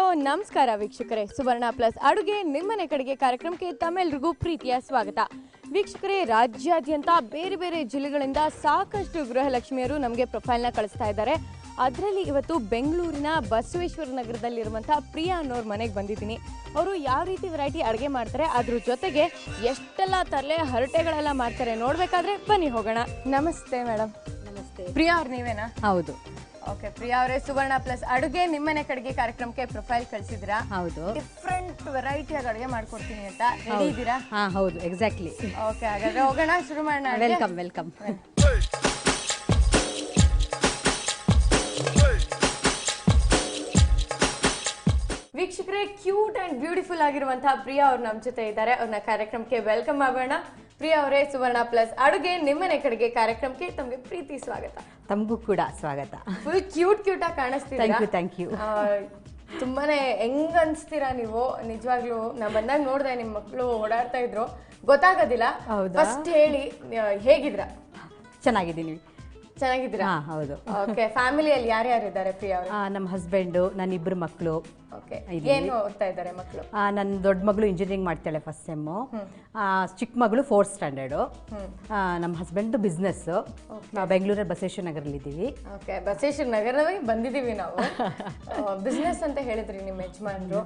ನಮಸ್ಕಾರ ವೀಕ್ಷಕರೇ, ಸುವರ್ಣ ಪ್ಲಸ್ ಅಡುಗೆ ನಿಮ್ಮನೆ ಕಡೆಗೆ ಕಾರ್ಯಕ್ರಮಕ್ಕೆ ತಮ್ಮೆಲ್ಲರಿಗೂ ಪ್ರೀತಿಯ ಸ್ವಾಗತ. ವೀಕ್ಷಕರೇ, ರಾಜ್ಯಾದ್ಯಂತ ಬೇರೆ ಬೇರೆ ಜಿಲ್ಲೆಗಳಿಂದ ಸಾಕಷ್ಟು ಗೃಹಲಕ್ಷ್ಮಿಯರು ನಮಗೆ ಪ್ರೊಫೈಲ್ನ ಕಳಿಸ್ತಾ ಇದ್ದಾರೆ. ಅದರಲ್ಲಿ ಇವತ್ತು ಬೆಂಗಳೂರಿನ ಬಸವೇಶ್ವರ ನಗರದಲ್ಲಿರುವಂಥ ಪ್ರಿಯಾ ಅನ್ನೋರ ಮನೆಗೆ ಬಂದಿದ್ದೀನಿ. ಅವರು ಯಾವ ರೀತಿ ವೆರೈಟಿ ಅಡುಗೆ ಮಾಡ್ತಾರೆ, ಅದ್ರ ಜೊತೆಗೆ ಎಷ್ಟೆಲ್ಲ ತರಲೆ ಹರಟೆಗಳೆಲ್ಲ ಮಾಡ್ತಾರೆ ನೋಡಬೇಕಾದ್ರೆ ಬನ್ನಿ ಹೋಗೋಣ. ನಮಸ್ತೆ ಮೇಡಮ್. ನಮಸ್ತೆ. ಪ್ರಿಯಾ ಅವ್ರು ನೀವೇನಾ? ಹೌದು. ಓಕೆ ಪ್ರಿಯಾ ಅವರೇ, ಸುವರ್ಣ ಪ್ಲಸ್ ಅಡುಗೆ ನಿಮ್ಮನೆ ಕಡೆಗೆ ಕಾರ್ಯಕ್ರಮಕ್ಕೆ ಪ್ರೊಫೈಲ್ ಕಳಿಸಿದ್ರಾ? ಹೌದು. ಡಿಫ್ರೆಂಟ್ ವೆರೈಟಿಯಾಗಿ ಅಡುಗೆ ಮಾಡ್ಕೊಡ್ತೀನಿ ಅಂತ ರೆಡಿ ಇದ್ದೀರಾ? ಹಾ ಹೌದು, ಎಕ್ಸಾಕ್ಟ್ಲಿ. ಓಕೆ, ಹಾಗಾದ್ರೆ ಹೋಗೋಣ, ಶುರು ಮಾಡೋಣ. Welcome welcome. ವೀಕ್ಷಕರೇ, ಕ್ಯೂಟ್ ಅಂಡ್ ಬ್ಯೂಟಿಫುಲ್ ಆಗಿರುವಂತಹ ಪ್ರಿಯಾ ಅವ್ರು ನಮ್ಮ ಜೊತೆ ಇದ್ದಾರೆ. ಅವ್ರನ್ನ ಕಾರ್ಯಕ್ರಮಕ್ಕೆ ವೆಲ್ಕಮ್ ಮಾಡೋಣ. ಪ್ರಿಯಾ ಅವರೇ, ಸುವರ್ಣ ಪ್ಲಸ್ ಅಡುಗೆ ನಿಮ್ಮನೆ ಕಡೆಗೆ ಕಾರ್ಯಕ್ರಮಕ್ಕೆ ತಮಗೆ ಪ್ರೀತಿ ಸ್ವಾಗತ. ತಮಗೂ ಕೂಡ ಸ್ವಾಗತ. ಫುಲ್ ಕ್ಯೂಟ್ ಆಗಿ ಕಾಣಿಸ್ತೀರಾ. Thank you. ತುಂಬಾನೇ ಹೆಂಗ್ ಅನ್ಸ್ತೀರಾ ನೀವು, ನಿಜವಾಗ್ಲೂ ನಾ ಬಂದಾಗ ನೋಡ್ದೆ ನಿಮ್ ಮಕ್ಕಳು ಓಡಾಡ್ತಾ ಇದ್ರು, ಗೊತ್ತಾಗೋದಿಲ್ಲ. ಫಸ್ಟ್ ಹೇಳಿ, ಹೇಗಿದ್ರ? ಚೆನ್ನಾಗಿದ್ದೀನಿ. ಚೆನ್ನಾಗಿದ್ದೀರಾ? ಹೌದು. ಓಕೆ, ಫ್ಯಾಮಿಲಿಯಲ್ಲಿ ಯಾರ್ಯಾರು ಇದ್ದಾರೆ ಪ್ರಿಯಾ ಅವರು? ನಮ್ಮ ಹಸ್ಬೆಂಡು, ನನ್ನ ಇಬ್ಬರು ಮಕ್ಕಳು. ಓಕೆ, ಏನು ಓದ್ತಾ ಇದ್ದಾರೆ ಮಕ್ಕಳು? ನನ್ನ ದೊಡ್ಡ ಮಗಳು ಇಂಜಿನಿಯರಿಂಗ್ ಮಾಡ್ತಾಳೆ, ಫಸ್ಟ್ ಸೆಮ್ಮು. ಚಿಕ್ಕ ಮಗಳು 4th ಸ್ಟ್ಯಾಂಡರ್ಡು. ನಮ್ಮ ಹಸ್ಬೆಂಡ್ದು ಬಿಸ್ನೆಸ್ಸು. ನಾವು ಬೆಂಗಳೂರಲ್ಲಿ ಬಸವೇಶ್ವರ ನಗರಲ್ಲಿದ್ದೀವಿ. ಓಕೆ, ಬಸವೇಶ್ವರ ನಗರದಲ್ಲಿ ಬಂದಿದ್ದೀವಿ ನಾವು. ಬಿಸ್ನೆಸ್ ಅಂತ ಹೇಳಿದ್ರಿ ನಿಮ್ಮ ಯಜಮಾನ್ರು,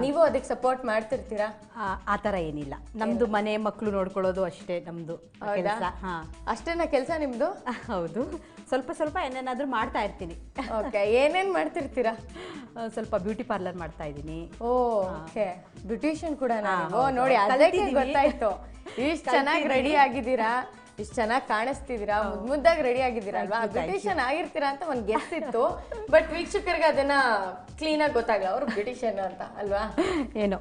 ನೀವು ಅದಕ್ಕೆ ಸಪೋರ್ಟ್ ಮಾಡ್ತಿರ್ತೀರಾ? ಆ ಥರ ಏನಿಲ್ಲ, ನಮ್ದು ಮನೆ ಮಕ್ಕಳು ನೋಡ್ಕೊಳ್ಳೋದು ಅಷ್ಟೇ ನಮ್ದು ಕೆಲಸ. ಅಷ್ಟೇನಾ ಕೆಲಸ ನಿಮ್ದು? ಹೌದು, ಸ್ವಲ್ಪ ಸ್ವಲ್ಪ ಏನೇನಾದ್ರೂ ಮಾಡ್ತಾ ಇರ್ತೀನಿ. ಓಕೆ, ಏನೇನ್ ಮಾಡ್ತಿರ್ತೀರಾ? ಸ್ವಲ್ಪ ಬ್ಯೂಟಿ ಪಾರ್ಲರ್ ಮಾಡ್ತಾ ಇದ್ದೀನಿ. ಓಕೆ, ಬ್ಯೂಟಿಷಿಯನ್ ಕೂಡ ನೋಡಿ, ಅದಕ್ಕೆ ಗೊತ್ತಾಯ್ತು. ಇಷ್ಟು ಚೆನ್ನಾಗಿ ರೆಡಿ ಆಗಿದ್ದೀರಾ, ಇಷ್ಟು ಚೆನ್ನಾಗಿ ಕಾಣಿಸ್ತಿದ್ದೀರಾ, ಮುದ್ದಾಗಿ ರೆಡಿ ಆಗಿದ್ದೀರಾ ಅಲ್ವಾ? ಬ್ಯೂಟಿಷಿಯನ್ ಆಗಿರ್ತೀರಾ ಅಂತ ಒಂದು ಗೆಸ್ ಇತ್ತು, ಬಟ್ ವೀಕ್ಷಕರಿಗೆ ಅದನ್ನ ಕ್ಲೀನ್ ಆಗಿ ಗೊತ್ತಾಗಲ್ಲ ಅವ್ರು ಬ್ಯೂಟಿಷಿಯನ್ ಅಂತ ಅಲ್ವಾ? ಏನೋ.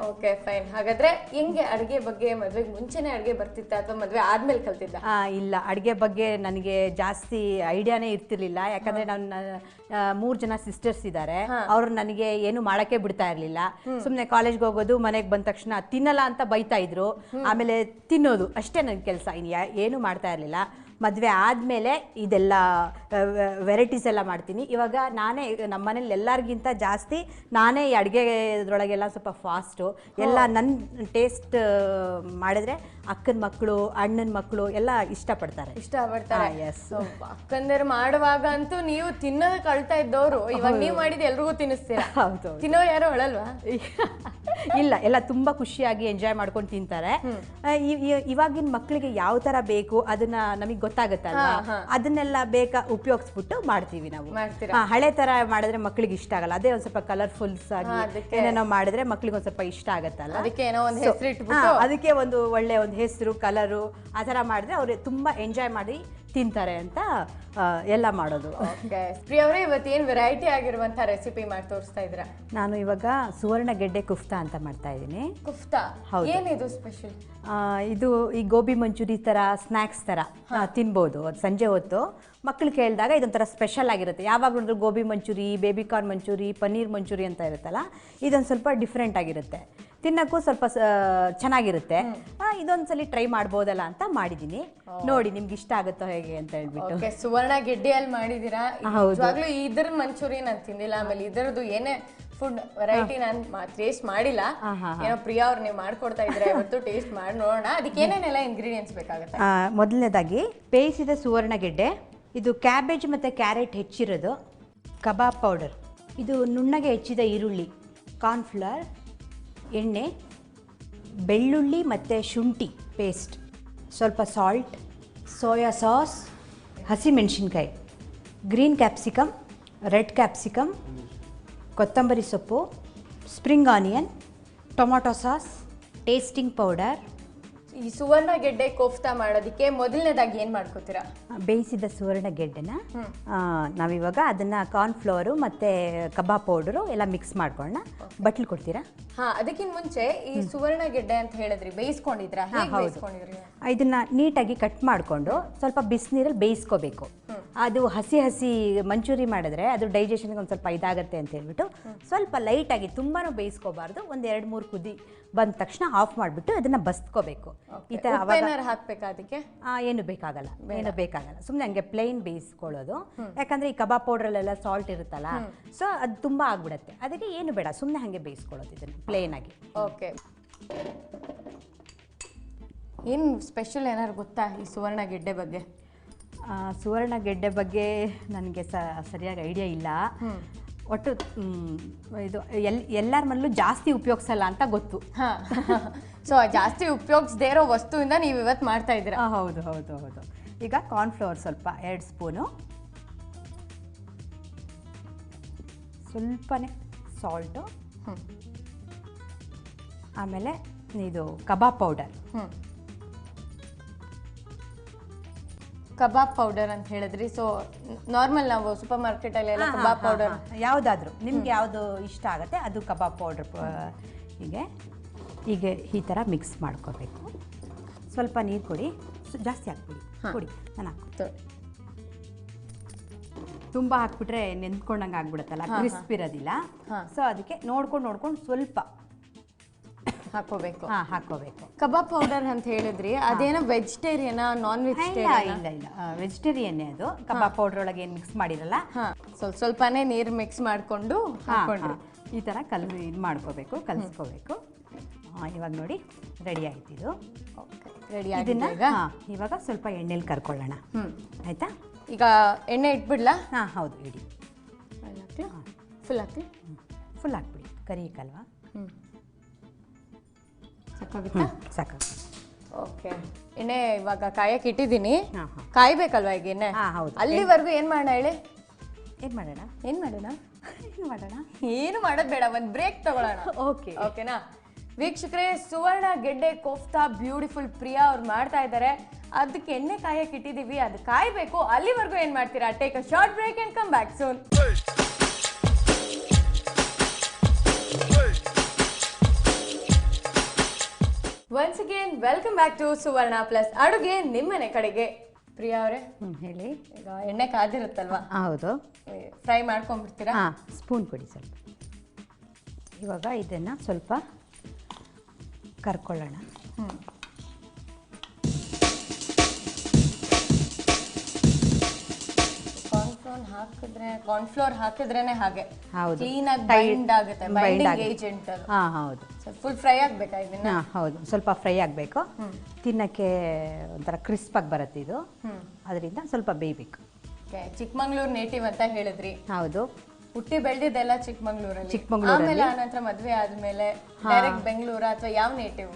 Okay, fine. ಹಾಗಾದ್ರೆ ಹೆಂಗೆ ಅಡುಗೆ ಬಗ್ಗೆ ಮದ್ವೆಗೆ ಮುಂಚೆನೆ ಅಡುಗೆ ಬರ್ತಿತ್ತ ಅಥವಾ ಮದ್ವೆ ಆದ್ಮೇಲೆ ಕಲ್ತಿದ್ದ? ಇಲ್ಲ, ಅಡುಗೆ ಬಗ್ಗೆ ನನಗೆ ಜಾಸ್ತಿ ಐಡಿಯಾನೇ ಇರ್ತಿರ್ಲಿಲ್ಲ. ಯಾಕಂದ್ರೆ ನನ್ನ 3 ಜನ ಸಿಸ್ಟರ್ಸ್ ಇದ್ದಾರೆ. ಅವ್ರು ನನಗೆ ಏನು ಮಾಡಕ್ಕೆ ಬಿಡ್ತಾ ಇರ್ಲಿಲ್ಲ. ಸುಮ್ಮನೆ ಕಾಲೇಜ್ಗೆ ಹೋಗೋದು, ಮನೆಗೆ ಬಂದ ತಕ್ಷಣ ತಿನ್ನಲ್ಲ ಅಂತ ಬೈತಾ ಇದ್ರು, ಆಮೇಲೆ ತಿನ್ನೋದು ಅಷ್ಟೇ ನನ್ನ ಕೆಲಸ, ಏನು ಮಾಡ್ತಾ ಇರಲಿಲ್ಲ. ಮದುವೆ ಆದಮೇಲೆ ಇದೆಲ್ಲ ವೆರೈಟೀಸ್ ಎಲ್ಲ ಮಾಡ್ತೀನಿ. ಇವಾಗ ನಾನೇ ನಮ್ಮ ಮನೇಲಿ ಎಲ್ಲರಿಗಿಂತ ಜಾಸ್ತಿ ನಾನೇ ಈ ಅಡುಗೆದ್ರೊಳಗೆಲ್ಲ ಸ್ವಲ್ಪ ಫಾಸ್ಟು. ಎಲ್ಲ ನನ್ನ ಟೇಸ್ಟ್ ಮಾಡಿದ್ರೆ ಅಕ್ಕನ ಮಕ್ಕಳು, ಅಣ್ಣನ ಮಕ್ಕಳು ಎಲ್ಲ ಇಷ್ಟಪಡ್ತಾರೆ. ಎಸ್, ಅಕ್ಕಂದಿರು ಮಾಡುವಾಗ ಅಂತೂ ನೀವು ತಿನ್ನೋದಕ್ಕೆ ಅಳ್ತಾ ಇದ್ದವರು, ಇವಾಗ ನೀವು ಮಾಡಿದ ಎಲ್ರಿಗೂ ತಿನ್ನಿಸ್ತೀರಾ? ಹೌದು. ತಿನ್ನೋರು ಯಾರು ಅಳಲ್ವಾ? ಇಲ್ಲ, ಎಲ್ಲ ತುಂಬಾ ಖುಷಿಯಾಗಿ ಎಂಜಾಯ್ ಮಾಡ್ಕೊಂಡು ತಿಂತಾರೆ. ಇವಾಗಿನ ಮಕ್ಕಳಿಗೆ ಯಾವ ತರ ಬೇಕು ಅದನ್ನ ನಮಗೆ ಗೊತ್ತಾಗತ್ತಲ್ವಾ, ಅದನ್ನೆಲ್ಲ ಉಪಯೋಗಿಸ್ಬಿಟ್ಟು ಮಾಡ್ತೀವಿ ನಾವು. ಹಳೆ ತರ ಮಾಡಿದ್ರೆ ಮಕ್ಕಳಿಗೆ ಇಷ್ಟ ಆಗಲ್ಲ. ಅದೇ ಒಂದ್ ಸ್ವಲ್ಪ ಕಲರ್ಫುಲ್ಸ್ ಆಗಿ ಏನೇನೋ ಮಾಡಿದ್ರೆ ಮಕ್ಳಿಗೆ ಒಂದ್ ಸ್ವಲ್ಪ ಇಷ್ಟ ಆಗತ್ತಲ್ಲ, ಅದಕ್ಕೆ ಒಂದು ಒಳ್ಳೆ ಒಂದು ಹೆಸರು, ಕಲರು ಆ ತರ ಮಾಡಿದ್ರೆ ಅವ್ರು ತುಂಬಾ ಎಂಜಾಯ್ ಮಾಡಿ ತಿಂತಾರೆ ಅಂತ ಎಲ್ಲ ಮಾಡೋದು. ಪ್ರಿಯಾ ಅವರೇ, ಇವತ್ತೇನು ವೆರೈಟಿ ಆಗಿರುವಂತ ರೆಸಿಪಿ ಮಾಡಿ ತೋರಿಸ್ತಾ ಇದ್ದೀರಾ? ನಾನು ಇವಾಗ ಸುವರ್ಣ ಗೆಡ್ಡೆ ಕುಫ್ತಾ ಅಂತ ಮಾಡ್ತಾ ಇದ್ದೀನಿ. ಕುಫ್ತಾ ಏನಿದು ಸ್ಪೆಷಲ್? ಇದು ಈ ಗೋಬಿ ಮಂಚೂರಿ ತರ ಸ್ನ್ಯಾಕ್ಸ್ ತರ ತಿನ್ಬೋದು. ಸಂಜೆ ಹೊತ್ತು ಮಕ್ಳು ಕೇಳಿದಾಗ ಇದೊಂಥರ ಸ್ಪೆಷಲ್ ಆಗಿರುತ್ತೆ. ಯಾವಾಗ ನೋಡಿದ್ರು ಗೋಬಿ ಮಂಚೂರಿ, ಬೇಬಿ ಕಾರ್ನ್ ಮಂಚೂರಿ, ಪನ್ನೀರ್ ಮಂಚೂರಿ ಅಂತ ಇರುತ್ತಲ್ಲ, ಇದೊಂದು ಸ್ವಲ್ಪ ಡಿಫ್ರೆಂಟ್ ಆಗಿರುತ್ತೆ, ತಿನ್ನಕ್ಕೂ ಸ್ವಲ್ಪ ಚೆನ್ನಾಗಿರುತ್ತೆ. ಇದೊಂದ್ಸಲಿ ಟ್ರೈ ಮಾಡ್ಬೋದಲ್ಲ ಅಂತ ಮಾಡಿದ್ದೀನಿ. ನೋಡಿ ನಿಮ್ಗೆ ಇಷ್ಟ ಆಗುತ್ತೋ ಹೇಗೆ ಅಂತ ಹೇಳ್ಬಿಟ್ಟು. ಸುವರ್ಣ ಗೆಡ್ಡೆಯಲ್ಲಿ ಮಾಡಿದೀರಾ? ನಿಜವಾಗ್ಲೂ ಇದ್ರ ಮಂಚೂರಿ ನಾನು ತಿಂದಿಲ್ಲ, ಆಮೇಲೆ ಇದರದ್ದು ಏನೇ ಫುಡ್ ವೆರೈಟಿ ನಾನು ಟೇಸ್ಟ್ ಮಾಡಿಲ್ಲ. ಏನೋ ಪ್ರಿಯಾ ಅವ್ರು ನೀವು ಮಾಡ್ಕೊಡ್ತಾ ಇದ್ರೆ ಇವತ್ತು ಟೇಸ್ಟ್ ಮಾಡಿ ನೋಡೋಣ. ಅದಕ್ಕೆ ಏನೇನೆಲ್ಲ ಇಂಗ್ರೀಡಿಯೆಂಟ್ಸ್ ಬೇಕಾಗುತ್ತೆ? ಮೊದಲನೇದಾಗಿ ಬೇಯಿಸಿದ ಸುವರ್ಣ ಗೆಡ್ಡೆ, ಇದು ಕ್ಯಾಬೇಜ್ ಮತ್ತು ಕ್ಯಾರೆಟ್ ಹೆಚ್ಚಿರೋದು, ಕಬಾಬ್ ಪೌಡರ್, ಇದು ನುಣ್ಣಗೆ ಹೆಚ್ಚಿದ ಈರುಳ್ಳಿ, ಕಾರ್ನ್ಫ್ಲವರ್, ಎಣ್ಣೆ, ಬೆಳ್ಳುಳ್ಳಿ ಮತ್ತು ಶುಂಠಿ ಪೇಸ್ಟ್, ಸ್ವಲ್ಪ ಸಾಲ್ಟ್, ಸೋಯಾ ಸಾಸ್, ಹಸಿಮೆಣಸಿನ್ಕಾಯಿ, ಗ್ರೀನ್ ಕ್ಯಾಪ್ಸಿಕಮ್, ರೆಡ್ ಕ್ಯಾಪ್ಸಿಕಮ್, ಕೊತ್ತಂಬರಿ ಸೊಪ್ಪು, spring onion, tomato sauce, tasting powder. ಈ ಸುವರ್ಣ ಗೆಡ್ಡೆ ಕೋಫ್ತಾ ಮಾಡೋದಕ್ಕೆ ಮೊದಲನೇದಾಗಿ ಏನು ಮಾಡ್ಕೋತೀರಾ? ಬೇಯಿಸಿದ ಸುವರ್ಣ ಗೆಡ್ಡೆನ ನಾವಿವಾಗ ಅದನ್ನು ಕಾರ್ನ್ಫ್ಲವರು ಮತ್ತು ಕಬಾಬ್ ಪೌಡರು ಎಲ್ಲ ಮಿಕ್ಸ್ ಮಾಡ್ಕೊಳ್ಳೋಣ. ಬಟ್ಲು ಕೊಡ್ತೀರಾ? ಅದಕ್ಕಿಂತ ಮುಂಚೆ ಈ ಸುವರ್ಣ ಗೆಡ್ಡೆ ಅಂತ ಹೇಳಿದ್ರಿ, ಬೇಯಿಸ್ಕೊಂಡಿದ್ರಾ? ಇದನ್ನು ನೀಟಾಗಿ ಕಟ್ ಮಾಡಿಕೊಂಡು ಸ್ವಲ್ಪ ಬಿಸಿನೀರಲ್ಲಿ ಬೇಯಿಸ್ಕೋಬೇಕು. ಅದು ಹಸಿ ಹಸಿ ಮಂಚೂರಿ ಮಾಡಿದ್ರೆ ಅದು ಡೈಜೆಷನ್ಗೆ ಒಂದು ಸ್ವಲ್ಪ ಇದಾಗುತ್ತೆ ಅಂತ ಹೇಳ್ಬಿಟ್ಟು ಸ್ವಲ್ಪ ಲೈಟಾಗಿ ತುಂಬಾ ಬೇಯಿಸ್ಕೋಬಾರ್ದು, ಒಂದು 2-3 ಕುದಿ ಬಂದ ತಕ್ಷಣ ಆಫ್ ಮಾಡಿಬಿಟ್ಟು ಅದನ್ನು ಬಸ್ಕೋಬೇಕು. ಈ ಥರ ಅವಾಗ ಹಾಕ್ಬೇಕಾ ಅದಕ್ಕೆ? ಏನು ಬೇಕಾಗಲ್ಲ, ಸುಮ್ಮನೆ ಹಂಗೆ ಪ್ಲೈನ್ ಬೇಯಿಸ್ಕೊಳ್ಳೋದು. ಯಾಕಂದರೆ ಈ ಕಬಾಬ್ ಪೌಡ್ರಲ್ಲೆಲ್ಲ ಸಾಲ್ಟ್ ಇರುತ್ತಲ್ಲ, ಸೊ ಅದು ತುಂಬ ಆಗ್ಬಿಡುತ್ತೆ. ಅದಕ್ಕೆ ಏನು ಬೇಡ, ಸುಮ್ಮನೆ ಹಾಗೆ ಬೇಯಿಸ್ಕೊಳ್ಳೋದು ಇದನ್ನು ಪ್ಲೇನ್ ಆಗಿ. ಓಕೆ. ಏನು ಸ್ಪೆಷಲ್ ಏನಾದ್ರು ಗೊತ್ತಾ ಈ ಸುವರ್ಣ ಗೆಡ್ಡೆ ಬಗ್ಗೆ? ಸುವರ್ಣ ಗೆಡ್ಡೆ ಬಗ್ಗೆ ನನಗೆ ಸರಿಯಾಗಿ ಐಡಿಯಾ ಇಲ್ಲ. ಒಟ್ಟು ಇದು ಎಲ್ಲರ ಮನೇಲೂ ಜಾಸ್ತಿ ಉಪಯೋಗಿಸಲ್ಲ ಅಂತ ಗೊತ್ತು. ಸೊ ಜಾಸ್ತಿ ಉಪಯೋಗಿಸದೇ ಇರೋ ವಸ್ತುವಿಂದ ನೀವು ಇವತ್ತು ಮಾಡ್ತಾ ಇದ್ದೀರಾ? ಹೌದು ಹೌದು ಹೌದು. ಈಗ ಕಾರ್ನ್ಫ್ಲವರ್ ಸ್ವಲ್ಪ 2 ಸ್ಪೂನು, ಸ್ವಲ್ಪನೇ ಸಾಲ್ಟು, ಆಮೇಲೆ ಇದು ಕಬಾಬ್ ಪೌಡರ್. ಕಬಾಬ್ ಪೌಡರ್ ಅಂತ ಹೇಳಿದ್ರಿ. ಸೊ ನಾರ್ಮಲ್ ನಾವು ಸೂಪರ್ ಮಾರ್ಕೆಟಲ್ಲಿ ಎಲ್ಲ ಕಬಾಬ್ ಪೌಡರ್ ಯಾವುದಾದ್ರೂ ನಿಮ್ಗೆ ಯಾವುದು ಇಷ್ಟ ಆಗುತ್ತೆ ಅದು ಕಬಾಬ್ ಪೌಡರ್. ಹೀಗೆ ಈ ಥರ ಮಿಕ್ಸ್ ಮಾಡ್ಕೋಬೇಕು. ಸ್ವಲ್ಪ ನೀರು ಕೊಡಿ, ಜಾಸ್ತಿ ಹಾಕ್ಬಿಡಿ, ಕೊಡಿ, ನಾನು ಹಾಕ್ತೀನಿ. ತುಂಬ ಹಾಕ್ಬಿಟ್ರೆ ನೆಂದ್ಕೊಂಡಂಗೆ ಆಗ್ಬಿಡುತ್ತಲ್ಲ, ಕ್ರಿಸ್ಪ್ ಇರೋದಿಲ್ಲ. ಸೊ ಅದಕ್ಕೆ ನೋಡ್ಕೊಂಡು ಸ್ವಲ್ಪ ಹಾಕೋಬೇಕು. ಕಬಾಬ್ ಪೌಡರ್ ಅಂತ ಹೇಳಿದ್ರಿ, ಅದೇನೋ ವೆಜಿಟೇರಿಯನಾ ನಾನ್ ವೆಜಿಟೇರಿಯನ್? ಇಲ್ಲ ವೆಜಿಟೇರಿಯನ್ನೇ ಅದು. ಕಬಾಬ್ ಪೌಡರ್ ಒಳಗೆ ಏನು ಮಿಕ್ಸ್ ಮಾಡಿರಲ್ಲ, ಸ್ವಲ್ಪನೇ ನೀರು ಮಿಕ್ಸ್ ಮಾಡಿಕೊಂಡು ಹಾಕೊಂಡ್ರಿ. ಈ ಥರ ಮಾಡ್ಕೋಬೇಕು, ಕಲಿಸ್ಕೋಬೇಕು. ಇವಾಗ ನೋಡಿ ರೆಡಿ ಆಯ್ತು ಇದು. ರೆಡಿ ಇದನ್ನ ಇವಾಗ ಸ್ವಲ್ಪ ಎಣ್ಣೆಲಿ ಕರ್ಕೊಳ್ಳೋಣ. ಆಯ್ತಾ? ಈಗ ಎಣ್ಣೆ ಇಟ್ಬಿಡ್ಲಾ? ಹೌದು, ಇಡಿ. ಫುಲ್ ಹಾಕ್ತಿ? ಫುಲ್ ಹಾಕ್ಬಿಡಿ, ಕರಿಯಕ್ಕಲ್ವಾ? ಸಾಕು. ಓಕೆ. ಎಣ್ಣೆ ಇವಾಗ ಕಾಯಕ್ಕೆ ಇಟ್ಟಿದ್ದೀನಿ. ಕಾಯ್ಬೇಕಲ್ವಾ ಈಗ ಎಣ್ಣೆ? ಹೌದು. ಅಲ್ಲಿವರೆಗೂ ಏನು ಮಾಡೋಣ ಹೇಳಿ? ಏನು ಮಾಡೋಣ? ಏನು ಮಾಡೋದು ಬೇಡ, ಒಂದು ಬ್ರೇಕ್ ತಗೊಳ್ಳೋಣ. ಓಕೆನಾ ವೀಕ್ಷಕರೇ? ಸುವರ್ಣ ಗೆಡ್ಡೆ ಕೋಫ್ತಾ ಬ್ಯೂಟಿಫುಲ್ ಪ್ರಿಯಾ ಅವ್ರು ಮಾಡ್ತಾ ಇದ್ದಾರೆ. ಅದಕ್ಕೆ ಎಣ್ಣೆ ಕಾಯಕ್ಕೆ ಇಟ್ಟಿದ್ದೀವಿ, ಅದು ಕಾಯ್ಬೇಕು. ಅಲ್ಲಿವರೆಗೂ ಏನು ಮಾಡ್ತೀರಾ? Take a short break and come back soon. Once again welcome back to Suvarna plus ಅಡುಗೆ ನಿಮ್ಮನೆ ಕಡೆಗೆ. ಪ್ರಿಯಾ ಅವರೇ ಹೇಳಿ. ಈಗ ಎಣ್ಣೆ ಕಾದಿರುತ್ತಲ್ವಾ? ಹೌದು. ಫ್ರೈ ಮಾಡ್ಕೊಂಡ್ಬಿಡ್ತೀರಾ? ಸ್ಪೂನ್ ಕೊಡಿ ಸ್ವಲ್ಪ. ಇವಾಗ ಇದನ್ನು ಸ್ವಲ್ಪ ಕರ್ಕೊಳ್ಳೋಣ. ಕಾರ್ನ್ಫ್ಲೋರ್ ಹಾಕಿದ್ರೇನೆ ಹಾಗೆ ಕ್ಲೀನ್ ಆಗಿ ಬೈಂಡ್ ಆಗುತ್ತೆ. ಬೈಂಡಿಂಗ್ ಏಜೆಂಟ್ ಅದು. ಹೌದು. ಫುಲ್ ಫ್ರೈ ಆಗ್ಬೇಕಾ ಇದನ್ನ? ಹೌದು, ಸ್ವಲ್ಪ ಫ್ರೈ ಆಗಬೇಕು. ತಿನ್ನಕ್ಕೆ ಒಂಥರ ಕ್ರಿಸ್ಪ್ ಆಗಿ ಬರುತ್ತೆ ಇದು, ಅದರಿಂದ ಸ್ವಲ್ಪ ಬೇಯಬೇಕು. ಚಿಕ್ಕಮಂಗ್ಳೂರ್ ನೇಟಿವ್ ಅಂತ ಹೇಳಿದ್ರಿ. ಹೌದು. ಹುಟ್ಟಿ ಬೆಳೆದಿದ್ದೆಲ್ಲ ಚಿಕ್ಕಮಂಗ್ಳೂರಲ್ಲಿ. ಆಮೇಲೆ ಆನಂತರ ಮದ್ವೆ ಆದ್ಮೇಲೆ ಡೈರೆಕ್ಟ್ ಬೆಂಗಳೂರು ಅಥವಾ ಯಾವ ನೇಟಿವ್?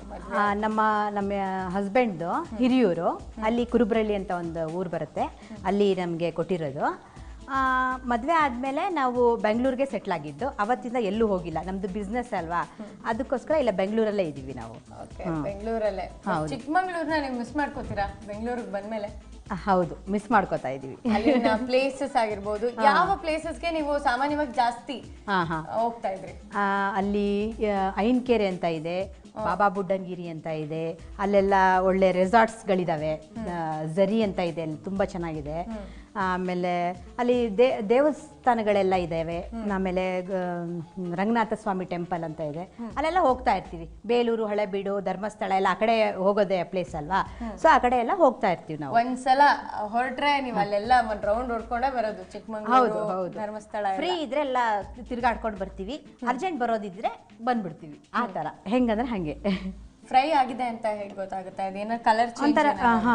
ನಮ್ಮ ಹಸ್ಬೆಂಡ್ದು ಹಿರಿಯೂರು, ಅಲ್ಲಿ ಕುರುಬ್ರಳ್ಳಿ ಅಂತ ಒಂದು ಊರು ಬರುತ್ತೆ, ಅಲ್ಲಿ ನಮಗೆ ಕೊಟ್ಟಿರೋದು. ಮದುವೆ ಆದಮೇಲೆ ನಾವು ಬೆಂಗಳೂರಿಗೆ ಸೆಟ್ಲ್ ಆಗಿದ್ದು. ಅವತ್ತಿಂದ ಎಲ್ಲೂ ಹೋಗಿಲ್ಲ, ನಮ್ದು ಬಿಸ್ನೆಸ್ ಅಲ್ವಾ, ಅದಕ್ಕೋಸ್ಕರ ಇಲ್ಲ ಬೆಂಗಳೂರಲ್ಲೇ ಇದ್ದೀವಿ ನಾವು. ಬೆಂಗಳೂರಲ್ಲೇ. ಚಿಕ್ಕಮಂಗ್ಳೂರ್ನ ನೀವು ಮಿಸ್ ಮಾಡ್ಕೋತೀರಾ ಬೆಂಗಳೂರಿಗೆ ಬಂದ್ಮೇಲೆ? ಹೌದು, ಮಿಸ್ ಮಾಡ್ಕೋತಾ ಇದೀವಿ. ಅಲ್ಲಿನ ಪ್ಲೇಸಸ್ ಆಗಿರ್ಬೋದು, ಯಾವ ಪ್ಲೇಸಸ್ಗೆ ನೀವು ಸಾಮಾನ್ಯವಾಗಿ ಜಾಸ್ತಿ ಹೋಗ್ತಾ ಇದ್ರಿ? ಅಲ್ಲಿ ಐನ್ಕೆರೆ ಅಂತ ಇದೆ, ಬಾಬಾ ಬುಡ್ಡನ್ಗಿರಿ ಅಂತ ಇದೆ, ಅಲ್ಲೆಲ್ಲ ಒಳ್ಳೆ ರೆಸಾರ್ಟ್ಸ್ಗಳಿದ್ದಾವೆ. ಝರಿ ಅಂತ ಇದೆ, ಅಲ್ಲಿ ತುಂಬ ಚೆನ್ನಾಗಿದೆ. ಆಮೇಲೆ ಅಲ್ಲಿ ದೇವಸ್ಥಾನಗಳೆಲ್ಲ ಇದ್ದಾವೆ. ಆಮೇಲೆ ರಂಗನಾಥ ಸ್ವಾಮಿ ಟೆಂಪಲ್ ಅಂತ ಇದೆ, ಅಲ್ಲೆಲ್ಲ ಹೋಗ್ತಾ ಇರ್ತೀವಿ. ಬೇಲೂರು, ಹಳೆಬೀಡು, ಧರ್ಮಸ್ಥಳ ಎಲ್ಲ ಆ ಕಡೆ ಹೋಗೋದೇ ಪ್ಲೇಸ್ ಅಲ್ವಾ, ಸೊ ಆ ಕಡೆ ಎಲ್ಲ ಹೋಗ್ತಾ ಇರ್ತೀವಿ ನಾವು. ಒಂದ್ಸಲ ಹೊರಟ್ರೆ ನೀವು ಅಲ್ಲೆಲ್ಲ ಒಂದು ರೌಂಡ್ ಹೊಡ್ಕೊಂಡೇ ಬರೋದು ಚಿಕ್ಕಮಂಗ್ಳೂರು, ಧರ್ಮಸ್ಥಳ. ಫ್ರೀ ಇದ್ರೆ ಎಲ್ಲ ತಿರ್ಗಾಡ್ಕೊಂಡು ಬರ್ತೀವಿ, ಅರ್ಜೆಂಟ್ ಬರೋದಿದ್ರೆ ಬಂದ್ಬಿಡ್ತೀವಿ. ಆ ಥರ ಹೆಂಗಂದ್ರೆ ಹಾಗೆ. ಫ್ರೈ ಆಗಿದೆ ಅಂತ ಹೇಗೆ ಗೊತ್ತಾಗುತ್ತೆ? ಅದೇನೋ ಕಲರ್ ಒಂಥರ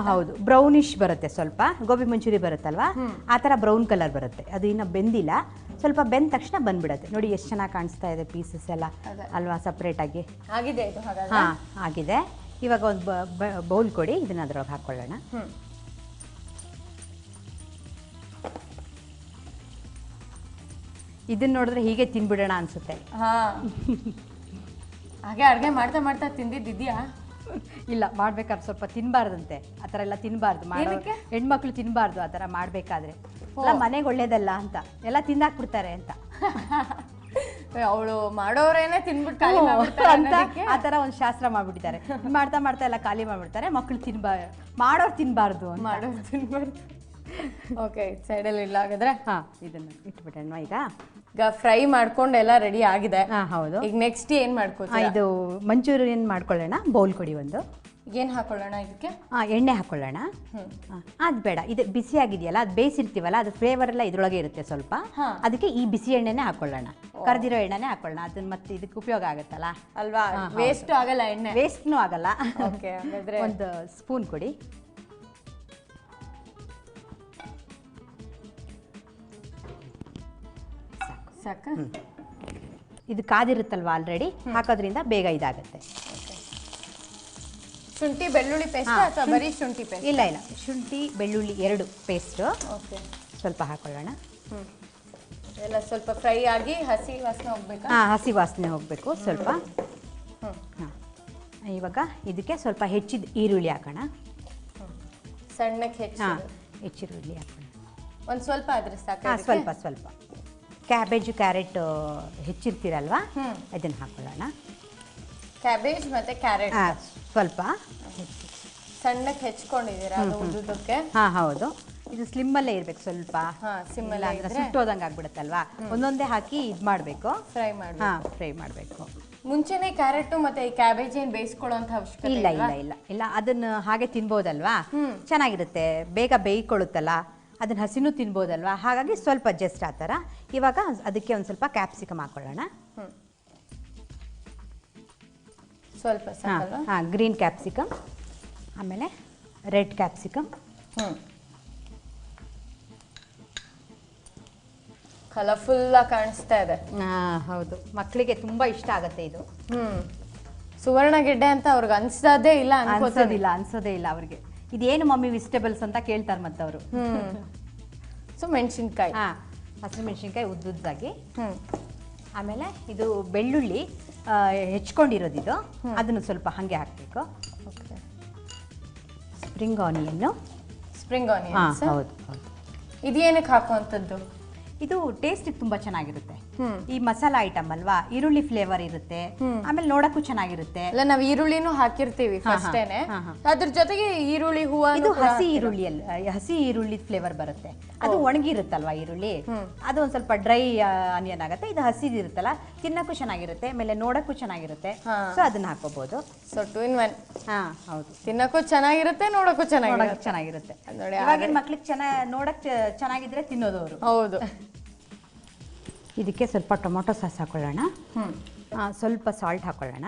ಹೌದು, ಬ್ರೌನಿಶ್ ಬರುತ್ತೆ. ಸ್ವಲ್ಪ ಗೋಬಿ ಮಂಚೂರಿ ಬರುತ್ತಲ್ವಾ, ಆ ಥರ ಬ್ರೌನ್ ಕಲರ್ ಬರುತ್ತೆ. ಅದು ಇನ್ನು ಬೆಂದಿಲ್ಲ, ಸ್ವಲ್ಪ ಬೆಂದ ತಕ್ಷಣ ಬಂದ್ಬಿಡತ್ತೆ. ನೋಡಿ ಎಷ್ಟು ಚೆನ್ನಾಗಿ ಕಾಣಿಸ್ತಾ ಇದೆ ಪೀಸಸ್ ಎಲ್ಲ ಅಲ್ವಾ, ಸಪ್ರೇಟ್ ಆಗಿ ಆಗಿದೆ ಇದು. ಆಗಿದೆ. ಇವಾಗ ಒಂದು ಬೌಲ್ ಕೊಡಿ, ಇದನ್ನ ಅದ್ರೊಳಗೆ ಹಾಕೊಳ್ಳೋಣ. ಇದನ್ನ ನೋಡಿದ್ರೆ ಹೀಗೆ ತಿನ್ಬಿಡೋಣ ಅನ್ಸುತ್ತೆ. ಹಾಗೆ ಅಡುಗೆ ಮಾಡ್ತಾ ಮಾಡ್ತಾ ತಿಂದಿದ್ದಿದ್ಯಾ? ಇಲ್ಲ, ಮಾಡ್ಬೇಕಾದ್ರೆ ಸ್ವಲ್ಪ ತಿನ್ನಬಾರ್ದಂತೆ, ಆ ಥರ ಎಲ್ಲ ತಿನ್ನಬಾರ್ದು. ಹೆಣ್ಮಕ್ಳು ತಿನ್ನಬಾರ್ದು ಆ ಥರ ಮಾಡಬೇಕಾದ್ರೆ, ಎಲ್ಲ ಮನೆಗೆ ಒಳ್ಳೇದಲ್ಲ ಅಂತ ಎಲ್ಲ ತಿಂದಾಕ್ಬಿಡ್ತಾರೆ ಅಂತ. ಅವಳು ಮಾಡೋರೇನೆ ತಿನ್ಬಿಟ್ಟು ಅಂತ ಆ ಥರ ಒಂದು ಶಾಸ್ತ್ರ ಮಾಡ್ಬಿಟ್ಟಿದ್ದಾರೆ. ಮಾಡ್ತಾ ಮಾಡ್ತಾ ಎಲ್ಲ ಖಾಲಿ ಮಾಡ್ಬಿಡ್ತಾರೆ. ಮಕ್ಕಳು ಮಾಡೋರು ತಿನ್ನಬಾರ್ದು. ಓಕೆ ಸೈಡಲ್ಲಿ ಇಲ್ಲ ಹಾಗಾದ್ರೆ. ಹಾಂ ಇದನ್ನು ಇಟ್ಬಿಡೋಣ ಈಗ. ಈಗ ಫ್ರೈ ಮಾಡ್ಕೊಂಡೆಲ್ಲ ರೆಡಿ ಆಗಿದೆ. ಹಾಂ ಹೌದು. ಈಗ ನೆಕ್ಸ್ಟ್ ಏನು ಮಾಡ್ಕೋತೀವಿ? ಇದು ಮಂಚೂರಿಯನ್ ಮಾಡ್ಕೊಳ್ಳೋಣ. ಬೌಲ್ ಕೊಡಿ ಒಂದು. ಏನು ಹಾಕೊಳ್ಳೋಣ ಇದಕ್ಕೆ? ಎಣ್ಣೆ ಹಾಕೊಳ್ಳೋಣ. ಅದು ಬೇಡ, ಇದು ಬಿಸಿ ಆಗಿದೆಯಲ್ಲ, ಅದು ಬೇಯಿಸಿರ್ತೀವಲ್ಲ, ಅದು ಫ್ಲೇವರ್ ಎಲ್ಲ ಇದ್ರೊಳಗೆ ಇರುತ್ತೆ ಸ್ವಲ್ಪ. ಅದಕ್ಕೆ ಈ ಬಿಸಿ ಎಣ್ಣೆನೇ ಹಾಕೊಳ್ಳೋಣ, ಕರೆದಿರೋ ಎಣ್ಣೆನೇ ಹಾಕೊಳ್ಳೋಣ. ಅದನ್ನ ಮತ್ತೆ ಇದಕ್ಕೆ ಉಪಯೋಗ ಆಗುತ್ತಲ್ಲ ಅಲ್ವಾ? ವೇಸ್ಟ್ ಆಗಲ್ಲ ಎಣ್ಣೆ. ವೇಸ್ಟ್ನೂ ಆಗಲ್ಲ. ಓಕೆ ಹಾಗಾದ್ರೆ ಒಂದು ಸ್ಪೂನ್ ಕೊಡಿ. ಸಾಕ? ಇದು ಕಾದಿರುತ್ತಲ್ವಾ ಆಲ್ರೆಡಿ, ಹಾಕೋದ್ರಿಂದ ಬೇಗ ಇದಾಗುತ್ತೆ. ಶುಂಠಿ ಬೆಳ್ಳುಳ್ಳಿ ಪೇಸ್ಟ್ ಅಥವಾ ಬರೀ ಶುಂಠಿ ಪೇಸ್ಟ್? ಇಲ್ಲ ಇಲ್ಲ, ಶುಂಠಿ ಬೆಳ್ಳುಳ್ಳಿ ಎರಡು ಪೇಸ್ಟು ಓಕೆ ಸ್ವಲ್ಪ ಹಾಕೊಳ್ಳೋಣ. ಎಲ್ಲ ಸ್ವಲ್ಪ ಫ್ರೈ ಆಗಿ ಹಸಿ ವಾಸನೆ ಹೋಗ್ಬೇಕಾ? ಹಾಂ, ಹಸಿ ವಾಸನೆ ಹೋಗಬೇಕು ಸ್ವಲ್ಪ. ಹಾಂ, ಇವಾಗ ಇದಕ್ಕೆ ಸ್ವಲ್ಪ ಹೆಚ್ಚಿದ ಈರುಳ್ಳಿ ಹಾಕೋಣ. ಸಣ್ಣಕ್ಕೆ ಹೆಚ್ಚು? ಹಾಂ, ಹೆಚ್ಚಿರುಳ್ಳಿ ಹಾಕೋಣ. ಒಂದು ಸ್ವಲ್ಪ ಆದ್ರೆ ಸಾಕು? ಹಾಂ, ಸ್ವಲ್ಪ ಸ್ವಲ್ಪ. ಕ್ಯಾಬೇಜು ಕ್ಯಾರೆಟ್ ಹೆಚ್ಚಿರ್ತೀರಲ್ವಾ, ಅದನ್ನು ಹಾಕೊಳ್ಳೋಣ. ಕ್ಯಾಬೇಜ್ ಮತ್ತೆ ಕ್ಯಾರೆಟ್ ಹಾಂ, ಸ್ವಲ್ಪ ಸಣ್ಣಕ್ಕೆ ಹೆಚ್ಕೊಂಡಿದ್ದೀರಾ ಅದು ಉದ್ದುದಕ್ಕೆ? ಹಾಂ ಹೌದು. ಇದು ಸ್ಲಿಮ್ಮಲ್ಲೇ ಇರಬೇಕು ಸ್ವಲ್ಪ. ಸಿಮ್ಮಲ್ಲ ಅಂದ್ರೆ ಸುಟ್ಟೋದಂಗೆ ಆಗ್ಬಿಡುತ್ತಲ್ವಾ, ಒಂದೊಂದೇ ಹಾಕಿ ಇದು ಮಾಡಬೇಕು, ಫ್ರೈ ಮಾಡಿ. ಹಾಂ, ಫ್ರೈ ಮಾಡಬೇಕು. ಮುಂಚೆನೆ ಕ್ಯಾರೆಟ್ ಮತ್ತೆ ಈ ಕ್ಯಾಬೇಜ್ ಏನು ಬೇಯಿಸ್ಕೊಳ್ಳೋಂಥ ಅವಶ್ಯಕತೆ ಇಲ್ಲ ಇಲ್ಲ ಇಲ್ಲ ಇಲ್ಲ, ಅದನ್ನು ಹಾಗೆ ತಿನ್ಬೋದಲ್ವಾ, ಚೆನ್ನಾಗಿರುತ್ತೆ, ಬೇಗ ಬೇಯ್ಕೊಳ್ಳುತ್ತಲ್ಲ, ಅದನ್ನ ಹಸಿನೂ ತಿನ್ಬೋದಲ್ವಾ, ಹಾಗಾಗಿ ಸ್ವಲ್ಪ ಜಸ್ಟ್ ಆ ಥರ. ಇವಾಗ ಅದಕ್ಕೆ ಒಂದು ಸ್ವಲ್ಪ ಕ್ಯಾಪ್ಸಿಕಮ್ ಹಾಕೊಳ್ಳೋಣ. ಸ್ವಲ್ಪ ಸಾಕಲ್ವಾ? ಹಾಂ, ಗ್ರೀನ್ ಕ್ಯಾಪ್ಸಿಕಮ್, ಆಮೇಲೆ ರೆಡ್ ಕ್ಯಾಪ್ಸಿಕಮ್. ಕಲರ್ಫುಲ್ ಆಗಿ ಕಾಣಿಸ್ತಾ ಇದೆ. ಹೌದು, ಮಕ್ಕಳಿಗೆ ತುಂಬ ಇಷ್ಟ ಆಗುತ್ತೆ ಇದು. ಸುವರ್ಣ ಗೆಡ್ಡೆ ಅಂತ ಅವ್ರಿಗೆ ಅನ್ಸೋದೇ ಇಲ್ಲ, ಅನ್ಸೋದೇ ಇಲ್ಲ ಅವ್ರಿಗೆ. ಇದೇನು ಮಮ್ಮಿ ವೆಜಿಟೇಬಲ್ಸ್ ಅಂತ ಕೇಳ್ತಾರೆ ಮತ್ತೆ ಅವರು. ಸೊ ಮೆಣಸಿನ್ಕಾಯಿ. ಹಾಂ, ಹಸಿರು ಮೆಣಸಿನ್ಕಾಯಿ ಉದ್ದುದ್ದಾಗಿ. ಆಮೇಲೆ ಇದು ಬೆಳ್ಳುಳ್ಳಿ ಹೆಚ್ಕೊಂಡಿರೋದಿದು, ಅದನ್ನು ಸ್ವಲ್ಪ ಹಾಗೆ ಹಾಕಬೇಕು. Spring onion. Spring onion? ಹೌದು ಹೌದು. ಇದು ಏನಕ್ಕೆ ಹಾಕುವಂಥದ್ದು? ಇದು ಟೇಸ್ಟಿಗೆ ತುಂಬಾ ಚೆನ್ನಾಗಿರುತ್ತೆ. ಈ ಮಸಾಲಾ ಐಟಮ್ ಅಲ್ವಾ, ಈರುಳ್ಳಿ ಫ್ಲೇವರ್ ಇರುತ್ತೆ, ಆಮೇಲೆ ನೋಡಕ್ಕೂ ಚೆನ್ನಾಗಿರುತ್ತೆ. ಇಲ್ಲ, ನಾವು ಈರುಳ್ಳಿನೂ ಹಾಕಿರ್ತೀವಿ ಫಸ್ಟೇನೆ, ಅದ್ರ ಜೊತೆಗೆ ಈರುಳ್ಳಿ ಹೂವು. ಇದು ಹಸಿ ಈರುಳ್ಳಿ ಅಲ್ಲ, ಹಸಿ ಈರುಳ್ಳಿ ಫ್ಲೇವರ್ ಬರುತ್ತೆ. ಅದು ಒಣಗಿರುತ್ತಲ್ವಾ ಈರುಳ್ಳಿ, ಅದು ಒಂದ್ ಸ್ವಲ್ಪ ಡ್ರೈ ಆನಿಯನ್ ಆಗುತ್ತೆ. ಇದು ಹಸಿದಿರುತ್ತಲ್ಲ, ತಿನ್ನಕ್ಕೂ ಚೆನ್ನಾಗಿರುತ್ತೆ, ಆಮೇಲೆ ನೋಡಕ್ಕೂ ಚೆನ್ನಾಗಿರುತ್ತೆ. ಸೊ ಅದನ್ನ ಹಾಕೋಬಹುದು. So 2 in 1. ಹಾ ಹೌದು, ತಿನ್ನಕ್ಕೂ ಚೆನ್ನಾಗಿರುತ್ತೆ, ನೋಡಕ್ಕೂ ಚೆನ್ನಾಗಿರುತ್ತೆ. ಇವಾಗಿನ ಮಕ್ಳಿಗೆ ನೋಡಕ್ ಚೆನ್ನಾಗಿದ್ರೆ ತಿನ್ನೋದು ಅವರು. ಹೌದು. ಇದಕ್ಕೆ ಸ್ವಲ್ಪ ಟೊಮೊಟೊ ಸಾಸ್ ಹಾಕೊಳ್ಳೋಣ. ಸ್ವಲ್ಪ ಸಾಲ್ಟ್ ಹಾಕೊಳ್ಳೋಣ.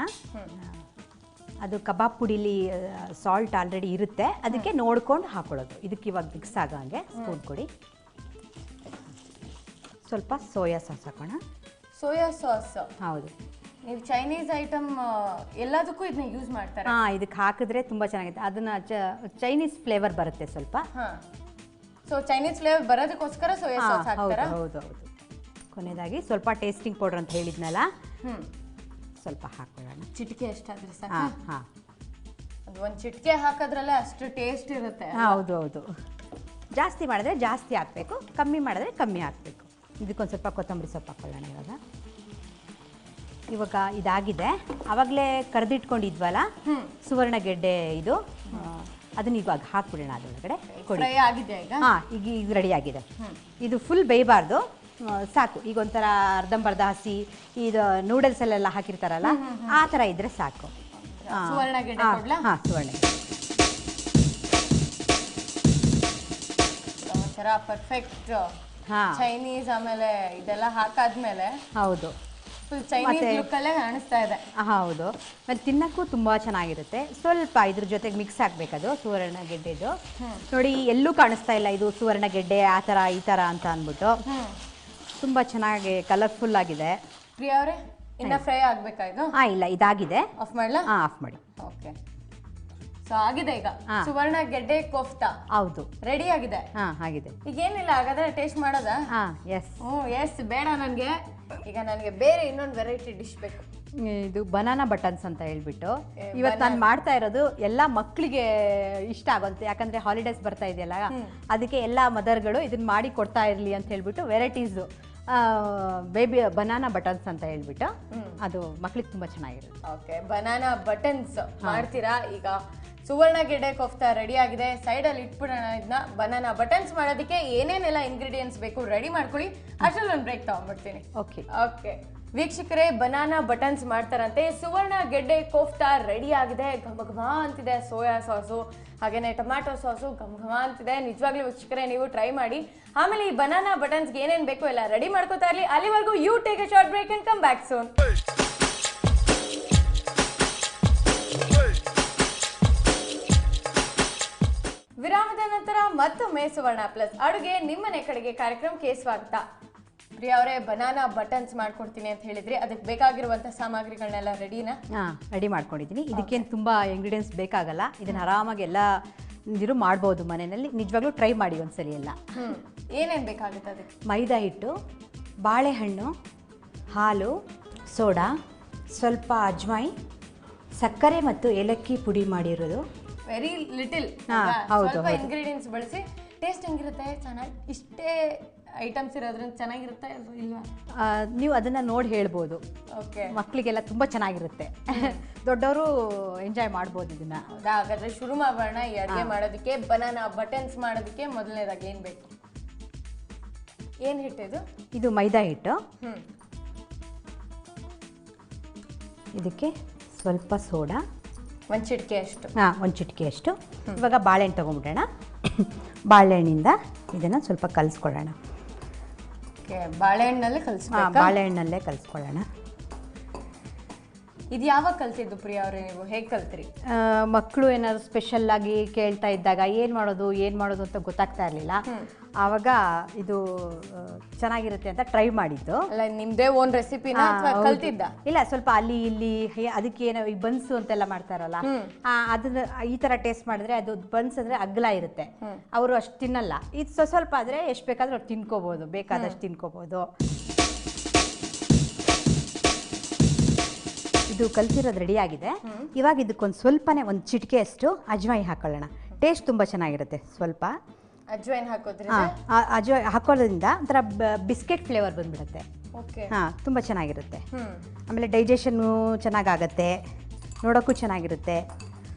ಅದು ಕಬಾಬ್ ಪುಡಿಲಿ ಸಾಲ್ಟ್ ಆಲ್ರೆಡಿ ಇರುತ್ತೆ, ಅದಕ್ಕೆ ನೋಡ್ಕೊಂಡು ಹಾಕೊಳ್ಳೋದು. ಇದಕ್ಕೆ ಇವಾಗ ಮಿಕ್ಸ್ ಆಗಂಗೆ ಸ್ಪೂನ್ ಕೊಡಿ. ಸ್ವಲ್ಪ ಸೋಯಾ ಸಾಸ್ ಹಾಕೋಣ. Soya sauce? ಹೌದು. ನೀವು ಚೈನೀಸ್ ಐಟಮ್ ಎಲ್ಲದಕ್ಕೂ ಇದನ್ನ ಯೂಸ್ ಮಾಡ್ತಾರೆ? ಹಾಂ, ಇದಕ್ಕೆ ಹಾಕಿದ್ರೆ ತುಂಬ ಚೆನ್ನಾಗಿದೆ. ಅದನ್ನ ಚೈನೀಸ್ ಫ್ಲೇವರ್ ಬರುತ್ತೆ ಸ್ವಲ್ಪ. ಸೊ ಚೈನೀಸ್ ಫ್ಲೇವರ್ ಬರೋದಕ್ಕೋಸ್ಕರ ಸೋಯಾ ಸಾಸ್ ಹಾಕ್ತಾರಾ? ಹೌದು ಹೌದು. ಕೊನೆಯದಾಗಿ ಸ್ವಲ್ಪ ಟೇಸ್ಟಿಂಗ್ ಪೌಡರ್ ಅಂತ ಹೇಳಿದ್ನಲ್ಲ, ಸ್ವಲ್ಪ ಹಾಕೊಳ್ಳೋಣ. ಚಿಟಿಕೆ ಎಷ್ಟಾದ್ರೆ ಸಾಕು? ಹಾಂ, ಅದು ಒಂದು ಚಿಟಿಕೆ ಹಾಕೋದ್ರಲ್ಲೇ ಅಷ್ಟು ಟೇಸ್ಟ್ ಇರುತ್ತೆ. ಹೌದು ಹೌದು. ಜಾಸ್ತಿ ಮಾಡಿದ್ರೆ ಜಾಸ್ತಿ ಹಾಕಬೇಕು, ಕಮ್ಮಿ ಮಾಡಿದ್ರೆ ಕಮ್ಮಿ ಹಾಕಬೇಕು. ಇದಕ್ಕೊಂದು ಸ್ವಲ್ಪ ಕೊತ್ತಂಬರಿ ಸೊಪ್ಪು ಹಾಕೊಳ್ಳೋಣ. ಇವಾಗ ಇದಾಗಿದೆ. ಆವಾಗಲೇ ಕರೆದಿಟ್ಕೊಂಡಿದ್ವಲ್ಲ ಸುವರ್ಣ ಗೆಡ್ಡೆ, ಇದು ಅದನ್ನ ಇವಾಗ ಹಾಕ್ಬಿಡೋಣ ಅದರೊಳಗಡೆ. ಫ್ರೈ ಆಗಿದೆ ಈಗ? ಹಾಂ, ಈಗ ಇದು ರೆಡಿ ಆಗಿದೆ. ಇದು ಫುಲ್ ಬೇಯಬಾರ್ದು, ಸಾಕು. ಈಗ ಒಂಥರ ಅರ್ಧಂಬರ್ಧ ಹಸಿ, ಇದು ನೂಡಲ್ಸಲ್ಲೆಲ್ಲ ಹಾಕಿರ್ತಾರಲ್ಲ ಆ ಥರ ಇದ್ರೆ ಸಾಕು. ಸುವರ್ಣ ಗೆಡ್ಡೆ ಕೊಡ್ಲಾ? ಹಾಂ, ಸುವರ್ಣ ಒಂಥರ ಪರ್ಫೆಕ್ಟ್ ಚೈನೀಸ್. ಆಮೇಲೆ ಇದೆಲ್ಲ ಹಾಕಾದ್ಮೇಲೆ ಹೌದು, ಫುಲ್ ಚೈನೀಸ್ ಲುಕ್ಕಲ್ಲೇ ಕಾಣಿಸ್ತಾ ಇದೆ. ಹೌದು. ಮತ್ತು ತಿನ್ನಕ್ಕೂ ತುಂಬ ಚೆನ್ನಾಗಿರುತ್ತೆ. ಸ್ವಲ್ಪ ಇದ್ರ ಜೊತೆಗೆ ಮಿಕ್ಸ್ ಆಗಬೇಕದು ಸುವರ್ಣ ಗೆಡ್ಡೆದು. ನೋಡಿ, ಎಲ್ಲೂ ಕಾಣಿಸ್ತಾ ಇಲ್ಲ ಇದು ಸುವರ್ಣ ಗೆಡ್ಡೆ ಆ ಥರ ಈ ಥರ ಅಂತ ಅಂದ್ಬಿಟ್ಟು. ತುಂಬ ಚೆನ್ನಾಗಿ ಕಲರ್ಫುಲ್ ಆಗಿದೆ. ಪ್ರಿಯಾ ಅವರೇ, ಇನ್ನ ಫ್ರೈ ಆಗಬೇಕಾ ಇದು? ಇಲ್ಲ, ಇದಾಗಿದೆ. ಆಫ್ ಮಾಡಲಾ? ಆಫ್ ಮಾಡಿ. ಓಕೆ. ಸೊ ಆಗಿದೆ ಈಗ ಸುವರ್ಣ ಗೆಡ್ಡೆ ಕೋಫ್ತಾ. ಹೌದು, ರೆಡಿ ಆಗಿದೆ. ಆಗಿದೆ. ಈಗ ಏನಿಲ್ಲ, ಹಾಗಾದ್ರೆ ಟೇಸ್ಟ್ ಮಾಡೋದಾ? ಎಸ್. ಎಸ್. ಬೇಡ ನನಗೆ, ಈಗ ನನಗೆ ಬೇರೆ ಇನ್ನೊಂದು ವೆರೈಟಿ ಡಿಶ್ ಬೇಕು. ಇದು ಬನಾನಾ ಬಟನ್ಸ್ ಅಂತ ಹೇಳ್ಬಿಟ್ಟು ಇವತ್ತು ನಾನು ಮಾಡ್ತಾ ಇರೋದು ಎಲ್ಲ ಮಕ್ಕಳಿಗೆ ಇಷ್ಟ ಆಗುತ್ತೆ. ಯಾಕಂದ್ರೆ ಹಾಲಿಡೇಸ್ ಬರ್ತಾ ಇದೆಯಲ್ಲ, ಅದಕ್ಕೆ ಎಲ್ಲ ಮದರ್ಗಳು ಇದನ್ನ ಮಾಡಿ ಕೊಡ್ತಾ ಇರಲಿ ಅಂತ ಹೇಳ್ಬಿಟ್ಟು ವೆರೈಟೀಸು ಬೇಬಿ ಬನಾನಾ ಬಟನ್ಸ್ ಅಂತ ಹೇಳ್ಬಿಟ್ಟು ಅದು ಮಕ್ಳಿಗೆ ತುಂಬಾ ಚೆನ್ನಾಗಿರುತ್ತೆ. ಓಕೆ, ಬನಾನಾ ಬಟನ್ಸ್ ಮಾಡ್ತೀರಾ? ಈಗ ಸುವರ್ಣ ಗೆಡ್ಡೆ ಕೋಫ್ತಾ ರೆಡಿ ಆಗಿದೆ. ಸೈಡಲ್ಲಿ ಇಟ್ಬಿಡೋಣ ಇದನ್ನ. ಬನಾನಾ ಬಟನ್ಸ್ ಮಾಡೋದಕ್ಕೆ ಏನೇನೆಲ್ಲ ಇಂಗ್ರೀಡಿಯೆಂಟ್ಸ್ ಬೇಕು ರೆಡಿ ಮಾಡ್ಕೊಳ್ಳಿ. ಅಷ್ಟರಲ್ಲಿ ಒಂದು ಬ್ರೇಕ್ ತಗೊಂಡ್ಬಿಡ್ತೀನಿ. ಓಕೆ ವೀಕ್ಷಕರೇ, ಬನಾನಾ ಬಟನ್ಸ್ ಮಾಡ್ತಾರಂತೆ. ಸುವರ್ಣ ಗೆಡ್ಡೆ ಕೋಫ್ತಾ ರೆಡಿ ಆಗಿದೆ. ಘಮ ಘಮ ಅಂತಿದೆ. ಸೋಯಾ ಸಾಸು ಹಾಗೇನೆ ಟೊಮ್ಯಾಟೊ ಸಾಸು ಘಮ ಘಮ ಅಂತಿದೆ. ನಿಜವಾಗ್ಲೂ ವೀಕ್ಷಕರೇ ನೀವು ಟ್ರೈ ಮಾಡಿ. ಆಮೇಲೆ ಈ ಬನಾನಾ ಬಟನ್ಸ್ಗೆ ಏನೇನು ಬೇಕು ಎಲ್ಲ ರೆಡಿ ಮಾಡ್ಕೋತಾ ಇರಲಿ. ಅಲ್ಲಿವರೆಗೂ you take a short break and come back soon. ವಿರಾಮದ ನಂತರ ಮತ್ತೊಮ್ಮೆ ಸುವರ್ಣ ಪ್ಲಸ್ ಅಡುಗೆ ನಿಮ್ಮನೆ ಕಡೆಗೆ ಕಾರ್ಯಕ್ರಮಕ್ಕೆ ಸ್ವಾಗತ. ಪ್ರಿಯಾ ಅವರೇ, ಬನಾನಾ ಬಟನ್ಸ್ ಮಾಡ್ಕೊಡ್ತೀನಿ ಅಂತ ಹೇಳಿದ್ರಿ, ಅದಕ್ಕೆ ಬೇಕಾಗಿರುವಂತ ಸಾಮಗ್ರಿಗಳನ್ನೆಲ್ಲ ರೆಡಿನಾ? ರೆಡಿ ಮಾಡ್ಕೊಂಡಿದ್ದೀನಿ. ಇದಕ್ಕೇನು ತುಂಬಾ ಇಂಗ್ರೀಡಿಯೆಂಟ್ಸ್ ಬೇಕಾಗಲ್ಲ. ಇದನ್ನ ಆರಾಮಾಗಿ ಎಲ್ಲ ನೀರು ಮಾಡ್ಬೋದು ಮನೆಯಲ್ಲಿ. ನಿಜವಾಗ್ಲೂ ಟ್ರೈ ಮಾಡಿ ಒಂದ್ಸಲಿ ಎಲ್ಲ. ಏನೇನು ಬೇಕಾಗುತ್ತೆ ಅದಕ್ಕೆ? ಮೈದಾ ಹಿಟ್ಟು, ಬಾಳೆಹಣ್ಣು, ಹಾಲು, ಸೋಡಾ, ಸ್ವಲ್ಪ ಅಜ್ವಾಯಿನ್, ಸಕ್ಕರೆ ಮತ್ತು ಏಲಕ್ಕಿ ಪುಡಿ ಮಾಡಿರೋದು. Very little. ಹೌದು. ಇಂಗ್ರೀಡಿಯೆಂಟ್ಸ್ ಬಳಸಿ ಟೇಸ್ಟ್ ಹೆಂಗಿರುತ್ತೆ? ಚೆನ್ನಾಗಿ ಇಷ್ಟೇ ಐಟಮ್ಸ್ ಇರೋದ್ರಿಂದ ಚೆನ್ನಾಗಿರುತ್ತೆ ಇಲ್ವಾ? ನೀವು ಅದನ್ನ ನೋಡಿ ಹೇಳ್ಬೋದು. ಓಕೆ, ಮಕ್ಕಳಿಗೆಲ್ಲ ತುಂಬಾ ಚೆನ್ನಾಗಿರುತ್ತೆ. ದೊಡ್ಡವರು ಎಂಜಾಯ್ ಮಾಡ್ಬೋದು ಇದನ್ನ. ಹಾಗಾದ್ರೆ ಶುರು ಮಾಡೋಣ. ಈ ಅಡುಗೆ ಮಾಡೋದಕ್ಕೆ ಬನಾನಾ ಬಟನ್ಸ್ ಮಾಡೋದಕ್ಕೆ ಮೊದಲನೇದಾಗಿ ಏನ್ ಬೇಕು? ಏನ್ ಹಿಟ್ಟಿದು? ಇದು ಮೈದಾ ಹಿಟ್ಟು. ಇದಕ್ಕೆ ಸ್ವಲ್ಪ ಸೋಡಾ, ಒಂದು ಚಿಟಿಕೆ ಅಷ್ಟು. ಒಂದು ಚಿಟಿಕೆ ಅಷ್ಟು. ಇವಾಗ ಬಾಳೆಹಣ್ಣು ತಗೊಂಡ್ಬಿಡೋಣ. ಬಾಳೆಹಣ್ಣಿಂದ ಇದನ್ನ ಸ್ವಲ್ಪ ಕಲಿಸ್ಕೊಳ್ಳೋಣ. ಬಾಳೆಹಣ್ಣಲ್ಲೇ ಕಲಿಸ್ಬೇಕು. ಬಾಳೆಹಣ್ಣಲ್ಲೇ ಕಲಿಸ್ಕೊಳ್ಳೋಣ. ಇದು ಯಾವಾಗ ಕಲ್ತಿದ್ದು ಪ್ರಿಯಾ ಅವರೇ? ನೀವು ಹೇಗೆ ಕಲ್ತ್ರಿ? ಮಕ್ಕಳು ಏನಾದ್ರು ಸ್ಪೆಷಲ್ ಆಗಿ ಕೇಳ್ತಾ ಇದ್ದಾಗ ಏನು ಮಾಡೋದು ಅಂತ ಗೊತ್ತಾಗ್ತಾ ಇರಲಿಲ್ಲ. ಆವಾಗ ಇದು ಚೆನ್ನಾಗಿರುತ್ತೆ ಅಂತ ಟ್ರೈ ಮಾಡಿದ್ದು. ಅಲ್ಲ, ನಿಮ್ದೇ ಓನ್ ರೆಸಿಪಿನ ಕಲ್ತಿದ್ದ? ಇಲ್ಲ, ಸ್ವಲ್ಪ ಅಲ್ಲಿ ಇಲ್ಲಿ ಅದಕ್ಕೆ ಏನೋ ಈ ಬನ್ಸು ಅಂತೆಲ್ಲ ಮಾಡ್ತಾರಲ್ಲ, ಅದನ್ನ ಈ ತರ ಟೇಸ್ಟ್ ಮಾಡಿದ್ರೆ ಅದು ಬನ್ಸ್ ಅಂದ್ರೆ ಅಗ್ಲ ಇರುತ್ತೆ, ಅವರು ಅಷ್ಟು ತಿನ್ನಲ್ಲ. ಇದು ಸ್ವಲ್ಪ ಆದ್ರೆ ಎಷ್ಟು ಬೇಕಾದ್ರೂ ಅವ್ರು ತಿನ್ಕೋಬಹುದು, ಬೇಕಾದಷ್ಟು ತಿನ್ಕೋಬಹುದು. ಇದು ಕಲ್ತಿರೋದು ರೆಡಿ ಆಗಿದೆ. ಇವಾಗ ಇದಕ್ಕೊಂದು ಸ್ವಲ್ಪನೇ ಒಂದು ಚಿಟಿಕೆ ಅಷ್ಟು ಅಜ್ವಾಯಿನ್ ಹಾಕೊಳ್ಳೋಣ. ಟೇಸ್ಟ್ ತುಂಬಾ ಚೆನ್ನಾಗಿರುತ್ತೆ. ಸ್ವಲ್ಪ ಅಜ್ವಾಯಿನ್ ಹಾಕೋದ್ರಿಂದ ಅಜ್ವಾಯಿನ್ ಹಾಕೋದ್ರಿಂದ ಒಂಥರ ಬಿಸ್ಕೆಟ್ ಫ್ಲೇವರ್ ಬಂದ್ಬಿಡುತ್ತೆ. ಓಕೆ, ತುಂಬ ಚೆನ್ನಾಗಿರುತ್ತೆ. ಆಮೇಲೆ ಡೈಜೆಷನ್ನು ಚೆನ್ನಾಗಾಗತ್ತೆ, ನೋಡೋಕ್ಕೂ ಚೆನ್ನಾಗಿರುತ್ತೆ.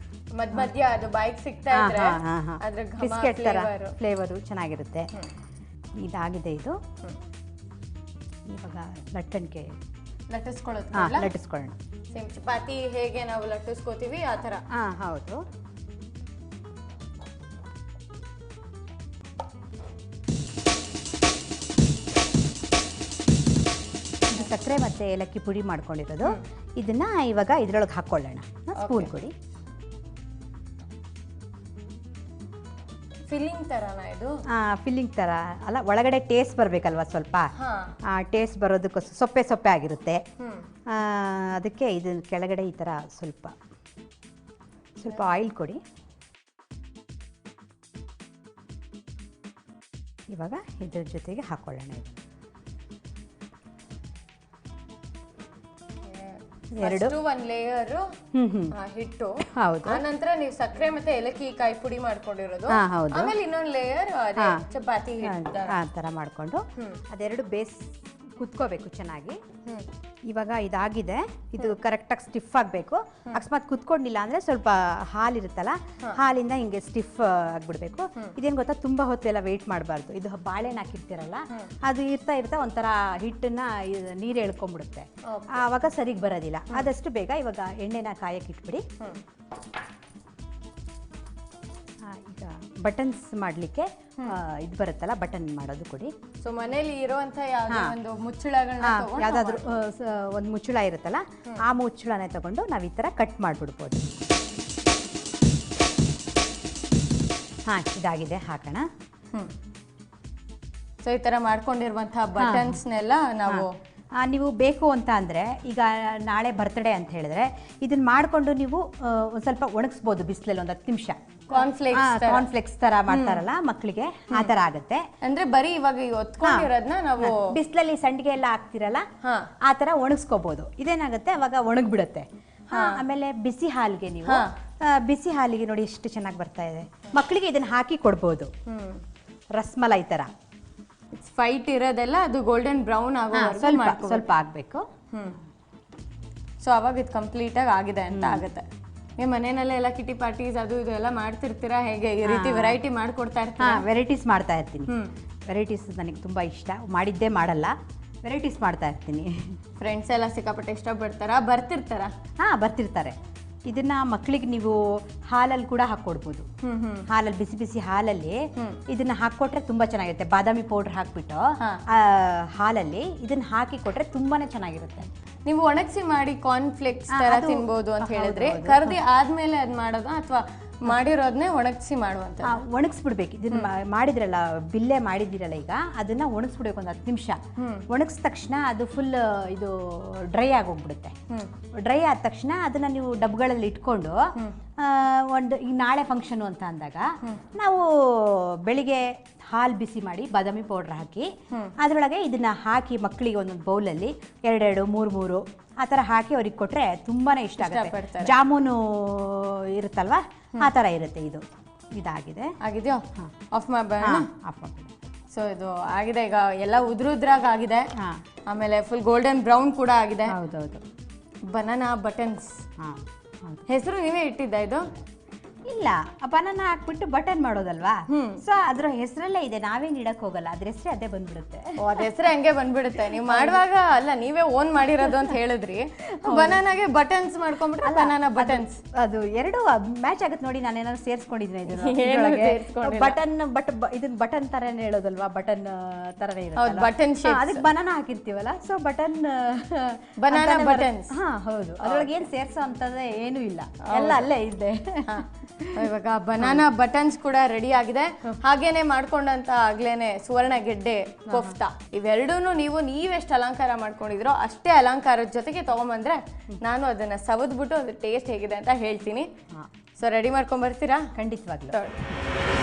ಮಧ್ಯ ಅದು ಬಾಯಿಗೆ ಸಿಗ್ತಾ ಇದ್ರೆ ಅದ್ರ ಬಿಸ್ಕೆಟ್ ಥರ ಫ್ಲೇವರು ಚೆನ್ನಾಗಿರುತ್ತೆ. ಇದಾಗಿದೆ ಇದು. ಇವಾಗ ಲಟ್ಟಣಿಗೆ ಲಟ್ಟಿಸ್ಕೊಳ್ಳೋಣ. ಸೇಮ್ ಚಪಾತಿ ಹೇಗೆ ನಾವು ಲಟ್ಟಿಸ್ಕೋತೀವಿ ಆ ಥರ. ಹೌದು. ಸಕ್ಕರೆ ಮತ್ತು ಏಲಕ್ಕಿ ಪುಡಿ ಮಾಡ್ಕೊಂಡಿರೋದು. ಇದನ್ನ ಇವಾಗ ಇದ್ರೊಳಗೆ ಹಾಕ್ಕೊಳ್ಳೋಣ. ಸ್ಪೂನ್ ಕೊಡಿ. ಫಿಲ್ಲಿಂಗ್ ಥರನಾ ಇದು? ಫಿಲ್ಲಿಂಗ್ ಥರ ಅಲ್ಲ, ಒಳಗಡೆ ಟೇಸ್ಟ್ ಬರಬೇಕಲ್ವ ಸ್ವಲ್ಪ. ಟೇಸ್ಟ್ ಬರೋದಕ್ಕೋಸ್ಕರ ಸೊಪ್ಪೆ ಆಗಿರುತ್ತೆ. ಅದಕ್ಕೆ ಇದನ್ನ ಕೆಳಗಡೆ ಈ ಥರ ಸ್ವಲ್ಪ ಆಯಿಲ್ ಕೊಡಿ. ಇವಾಗ ಇದ್ರ ಜೊತೆಗೆ ಹಾಕ್ಕೊಳ್ಳೋಣ. ಒಂದು ಲೇಯರ್ ಹಿಟ್ಟು, ನಂತರ ನೀವು ಸಕ್ಕರೆ ಮತ್ತೆ ಏಲಕ್ಕಿ ಕಾಯಿ ಪುಡಿ ಮಾಡ್ಕೊಂಡಿರೋದು, ಆಮೇಲೆ ಇನ್ನೊಂದು ಲೇಯರ್ ಚಪಾತಿ ಆ ಥರ ಮಾಡ್ಕೊಂಡು ಅದೆರಡು ಕುತ್ಕೋಬೇಕು ಚೆನ್ನಾಗಿ. ಇವಾಗ ಇದಾಗಿದೆ. ಇದು ಕರೆಕ್ಟಾಗಿ ಸ್ಟಿಫ್ ಆಗಬೇಕು. ಅಕಸ್ಮಾತ್ ಕುತ್ಕೊಂಡಿಲ್ಲ ಅಂದರೆ ಸ್ವಲ್ಪ ಹಾಲಿರುತ್ತಲ್ಲ, ಹಾಲಿಂದ ಹಿಂಗೆ ಸ್ಟಿಫ್ ಆಗಿಬಿಡ್ಬೇಕು. ಇದೇನು ಗೊತ್ತಾ, ತುಂಬ ಹೊತ್ತೆಲ್ಲ ವೆಯ್ಟ್ ಮಾಡಬಾರ್ದು. ಇದು ಬಾಳೆಹಣ್ಣು ಹಾಕಿರ್ತೀರಲ್ಲ, ಅದು ಇರ್ತಾ ಒಂಥರ ಹಿಟ್ಟನ್ನ ನೀರು ಎಳ್ಕೊಂಡ್ಬಿಡುತ್ತೆ. ಆವಾಗ ಸರಿಗೆ ಬರೋದಿಲ್ಲ. ಆದಷ್ಟು ಬೇಗ ಇವಾಗ ಎಣ್ಣೆನ ಕಾಯಕ್ಕೆ ಇಟ್ಬಿಡಿ. ಈಗ ಬಟನ್ಸ್ ಮಾಡಲಿಕ್ಕೆ ಇದು ಬರುತ್ತಲ್ಲ, ಬಟನ್ ಮಾಡೋದು ಕೊಡಿ. ಸೊ ಮನೇಲಿ ಇರುವಂತ ಒಂದು ಮುಚ್ಚಳಗಳನ್ನ ಯಾವ್ದಾದ್ರು ಒಂದು ಮುಚ್ಚಳ ಇರುತ್ತಲ್ಲ, ಆ ಮುಚ್ಚಳನೇ ತಗೊಂಡು ನಾವು ಈ ತರ ಕಟ್ ಮಾಡ್ಬಿಡ್ಬೋದು. ಇದಾಗಿದೆ, ಹಾಕೋಣ. ಸೊ ಈ ತರ ಮಾಡ್ಕೊಂಡಿರುವಂತಹ ಬಟನ್ಸ್ನೆಲ್ಲ ನಾವು ನೀವು ಬೇಕು ಅಂತ ಅಂದರೆ, ಈಗ ನಾಳೆ ಬರ್ತ್ಡೇ ಅಂತ ಹೇಳಿದ್ರೆ ಇದನ್ನ ಮಾಡಿಕೊಂಡು ನೀವು ಒಂದು ಸ್ವಲ್ಪ ಒಣಗಿಸ್ಬೋದು ಬಿಸಿಲಲ್ಲಿ ಒಂದು 10 ನಿಮಿಷ. ಕಾರ್ನ್ಫ್ಲೆಕ್ಸ್ ತರ ಮಾಡ್ತಾರಲ್ಲ ಮಕ್ಕಳಿಗೆ, ಆ ತರ ಆಗುತ್ತೆ. ಅಂದ್ರೆ ಬರೀ ಇವಾಗ ಒತ್ಕೊಂಡಿರೋದನ್ನ ನಾವು ಬಿಸಿಲಲ್ಲಿ ಸಂಡಿಗೆ ಎಲ್ಲ ಹಾಕ್ತಿರಲ್ಲ, ಆ ತರ ಒಣಗಿಸ್ಕೋಬಹುದು. ಇದೇನಾಗುತ್ತೆ, ಅವಾಗ ಒಣಗ್ಬಿಡುತ್ತೆ. ಆಮೇಲೆ ಬಿಸಿ ಹಾಲಿಗೆ ನೋಡಿ ಎಷ್ಟು ಚೆನ್ನಾಗಿ ಬರ್ತಾ ಇದೆ. ಮಕ್ಕಳಿಗೆ ಇದನ್ನ ಹಾಕಿ ಕೊಡ್ಬೋದು. ರಸ್ಮಲೈ ತರ ಫೈಟ್ ಇರೋದೆಲ್ಲ ಅದು ಗೋಲ್ಡನ್ ಬ್ರೌನ್ ಆಗೋ ಸ್ವಲ್ಪ ಆಗಬೇಕು. ಸೊ ಅವಾಗ ಇದು ಕಂಪ್ಲೀಟ್ ಆಗಿ ಆಗಿದೆ ಅಂತ ಆಗುತ್ತೆ. ನೀವು ಮನೆಯಲ್ಲೇ ಎಲ್ಲ ಕಿಟಿ ಪಾರ್ಟೀಸ್ ಅದು ಇದು ಎಲ್ಲ ಮಾಡ್ತಿರ್ತೀರಾ ಹೇಗೆ ಈ ರೀತಿ ವೆರೈಟಿ ಮಾಡ್ಕೊಡ್ತಾ ಇರ್ತೀರಾ? ವೆರೈಟೀಸ್ ಮಾಡ್ತಾ ಇರ್ತೀನಿ. ವೆರೈಟೀಸ್ ನನಗೆ ತುಂಬ ಇಷ್ಟ, ಮಾಡಿದ್ದೇ ಮಾಡಲ್ಲ, ವೆರೈಟೀಸ್ ಮಾಡ್ತಾ ಇರ್ತೀನಿ. ಫ್ರೆಂಡ್ಸ್ ಎಲ್ಲ ಸಿಕ್ಕಾಪಟ್ಟೆ ಇಷ್ಟಪಡ್ತಾರಾ, ಬರ್ತಿರ್ತಾರಾ? ಬರ್ತಿರ್ತಾರೆ. ಇದನ್ನ ಮಕ್ಕಳಿಗೆ ನೀವು ಹಾಲಲ್ಲಿ ಕೂಡ ಹಾಕ್ಕೊಡ್ಬೋದು. ಹಾಲಲ್ಲಿ ಬಿಸಿ ಬಿಸಿ ಹಾಲಲ್ಲಿ ಇದನ್ನ ಹಾಕ್ಕೊಟ್ರೆ ತುಂಬಾ ಚೆನ್ನಾಗಿರುತ್ತೆ. ಬಾದಾಮಿ ಪೌಡರ್ ಹಾಕ್ಬಿಟ್ಟು ಹಾಲಲ್ಲಿ ಇದನ್ನ ಹಾಕಿ ಕೊಟ್ರೆ ತುಂಬಾನೇ ಚೆನ್ನಾಗಿರುತ್ತೆ. ನೀವು ಒಣಗಿಸಿ ಮಾಡಿ ಕಾರ್ನ್ಫ್ಲೇಕ್ಸ್ ತರ ತಿನ್ಬೋದು ಅಂತ ಹೇಳಿದ್ರೆ, ಕರ್ದಿ ಆದ್ಮೇಲೆ ಅದ್ ಮಾಡೋದು ಅಥವಾ ಮಾಡಿರೋದನ್ನೇ ಒಣಗಿಸಿ ಮಾಡುವಂತ? ಒಣಗಿಸ್ಬಿಡ್ಬೇಕು. ಇದನ್ನ ಮಾಡಿದ್ರಲ್ಲ, ಬಿಲ್ಲೆ ಮಾಡಿದಿರಲ್ಲ, ಈಗ ಅದನ್ನ ಒಣಗಿಸ್ಬಿಡ್ಬೇಕು ಒಂದು 10 ನಿಮಿಷ. ಒಣಗಿದ ತಕ್ಷಣ ಅದು ಫುಲ್ ಇದು ಡ್ರೈ ಆಗೋಗ್ಬಿಡುತ್ತೆ. ಡ್ರೈ ಆದ ತಕ್ಷಣ ಅದನ್ನ ನೀವು ಡಬ್ಗಳಲ್ಲಿ ಇಟ್ಕೊಂಡು ಈಗ ನಾಳೆ ಫಂಕ್ಷನು ಅಂತ ಅಂದಾಗ ನಾವು ಬೆಳಿಗ್ಗೆ ಹಾಲು ಬಿಸಿ ಮಾಡಿ ಬಾದಾಮಿ ಪೌಡರ್ ಹಾಕಿ ಅದರೊಳಗೆ ಇದನ್ನ ಹಾಕಿ ಮಕ್ಕಳಿಗೆ ಒಂದೊಂದು ಬೌಲಲ್ಲಿ 2 3 ಆ ಥರ ಹಾಕಿ ಅವ್ರಿಗೆ ಕೊಟ್ರೆ ತುಂಬಾನೇ ಇಷ್ಟ ಆಗುತ್ತೆ. ಜಾಮೂನು ಇರುತ್ತಲ್ವಾ, ಆ ಥರ ಇರುತ್ತೆ. ಇದಾಗಿದೆ. ಆಗಿದೆಯೋ? ಆಫ್ ಮಾಡಬೇಡ. ಆಫ್ ಮಾಡ್ಬೇಡ. ಸೊ ಇದು ಆಗಿದೆ, ಈಗ ಎಲ್ಲ ಉದ್ರುದ್ರಾಗ ಆಗಿದೆ. ಆಮೇಲೆ ಫುಲ್ ಗೋಲ್ಡನ್ ಬ್ರೌನ್ ಕೂಡ ಆಗಿದೆ. ಹೌದೌದು. ಬನಾನಾ ಬಟನ್ಸ್ ಹೆಸರು ನೀವೇ ಇಟ್ಟಿದ್ದ ಇದು? ಇಲ್ಲ, ಬನಾನಾ ಹಾಕ್ಬಿಟ್ಟು ಬಟನ್ ಮಾಡೋದಲ್ವಾ, ಸೊ ಅದ್ರ ಹೆಸರಲ್ಲೇ ಇದೆ, ನಾವೇನ್ ಇಡಕ್ ಹೋಗಲ್ಲ, ಅದ್ರ ಹೆಸರೇ ಅದೇ ಬಂದ್ಬಿಡುತ್ತೆ. ಅದ ಹೆಸರೇ ಹಂಗೆ ಬಂದ್ಬಿಡುತ್ತೆ. ನೀವು ಮಾಡುವಾಗ ಅಲ್ಲ, ನೀವೇ ಓನ್ ಮಾಡಿರೋದು ಅಂತ ಹೇಳಿದ್ರಿ. ಬನಾನಾಗೆ ಬಟನ್ಸ್ ಮಾಡ್ಕೊಂಡ್ಬಿಟ್ರೆ ಬನಾನಾ ಬಟನ್ಸ್. ಅದು ಎರಡು ಮ್ಯಾಚ್ ಆಗುತ್ತೆ ನೋಡಿ. ನಾನು ಏನಾದ್ರು ಸೇರ್ಸ್ಕೊಂಡಿದ್ದೀನಿ ಬಟನ್, ಇದನ್ನ ಬಟನ್ ತರನೇ ಹೇಳೋದಲ್ವಾ, ಬಟನ್ ತರನೇ ಇರುತ್ತೆ, ಬಟನ್ ಶೇಪ್. ಅದಕ್ಕೆ ಬನಾನಾ ಹಾಕಿರ್ತೀವಲ್ಲ, ಸೊ ಬಟನ್ ಬನಾನಾ ಬಟನ್ಸ್. ಹೌದು. ಅದ್ರೊಳಗೆ ಏನ್ ಸೇರ್ಸೋ ಅಂತದೇ ಏನು ಇಲ್ಲ, ಎಲ್ಲ ಅಲ್ಲೇ ಇದೆ. ಇವಾಗ ಬನಾನಾ ಬಟನ್ಸ್ ಕೂಡ ರೆಡಿ ಆಗಿದೆ. ಹಾಗೇನೆ ಮಾಡ್ಕೊಂಡಂತ ಆಗ್ಲೇನೆ ಸುವರ್ಣ ಗೆಡ್ಡೆ ಕೋಫ್ತಾ, ಇವೆರಡೂನು ನೀವೆಷ್ಟು ಅಲಂಕಾರ ಮಾಡ್ಕೊಂಡಿದ್ರೋ ಅಷ್ಟೇ ಅಲಂಕಾರದ ಜೊತೆಗೆ ತಗೊಂಬಂದ್ರೆ ನಾನು ಅದನ್ನ ಸವದ್ಬಿಟ್ಟು ಅದು ಟೇಸ್ಟ್ ಹೇಗಿದೆ ಅಂತ ಹೇಳ್ತೀನಿ. ಸೊ ರೆಡಿ ಮಾಡ್ಕೊಂಡ್ ಬರ್ತೀರಾ? ಖಂಡಿತವಾಗ್ಲೂ.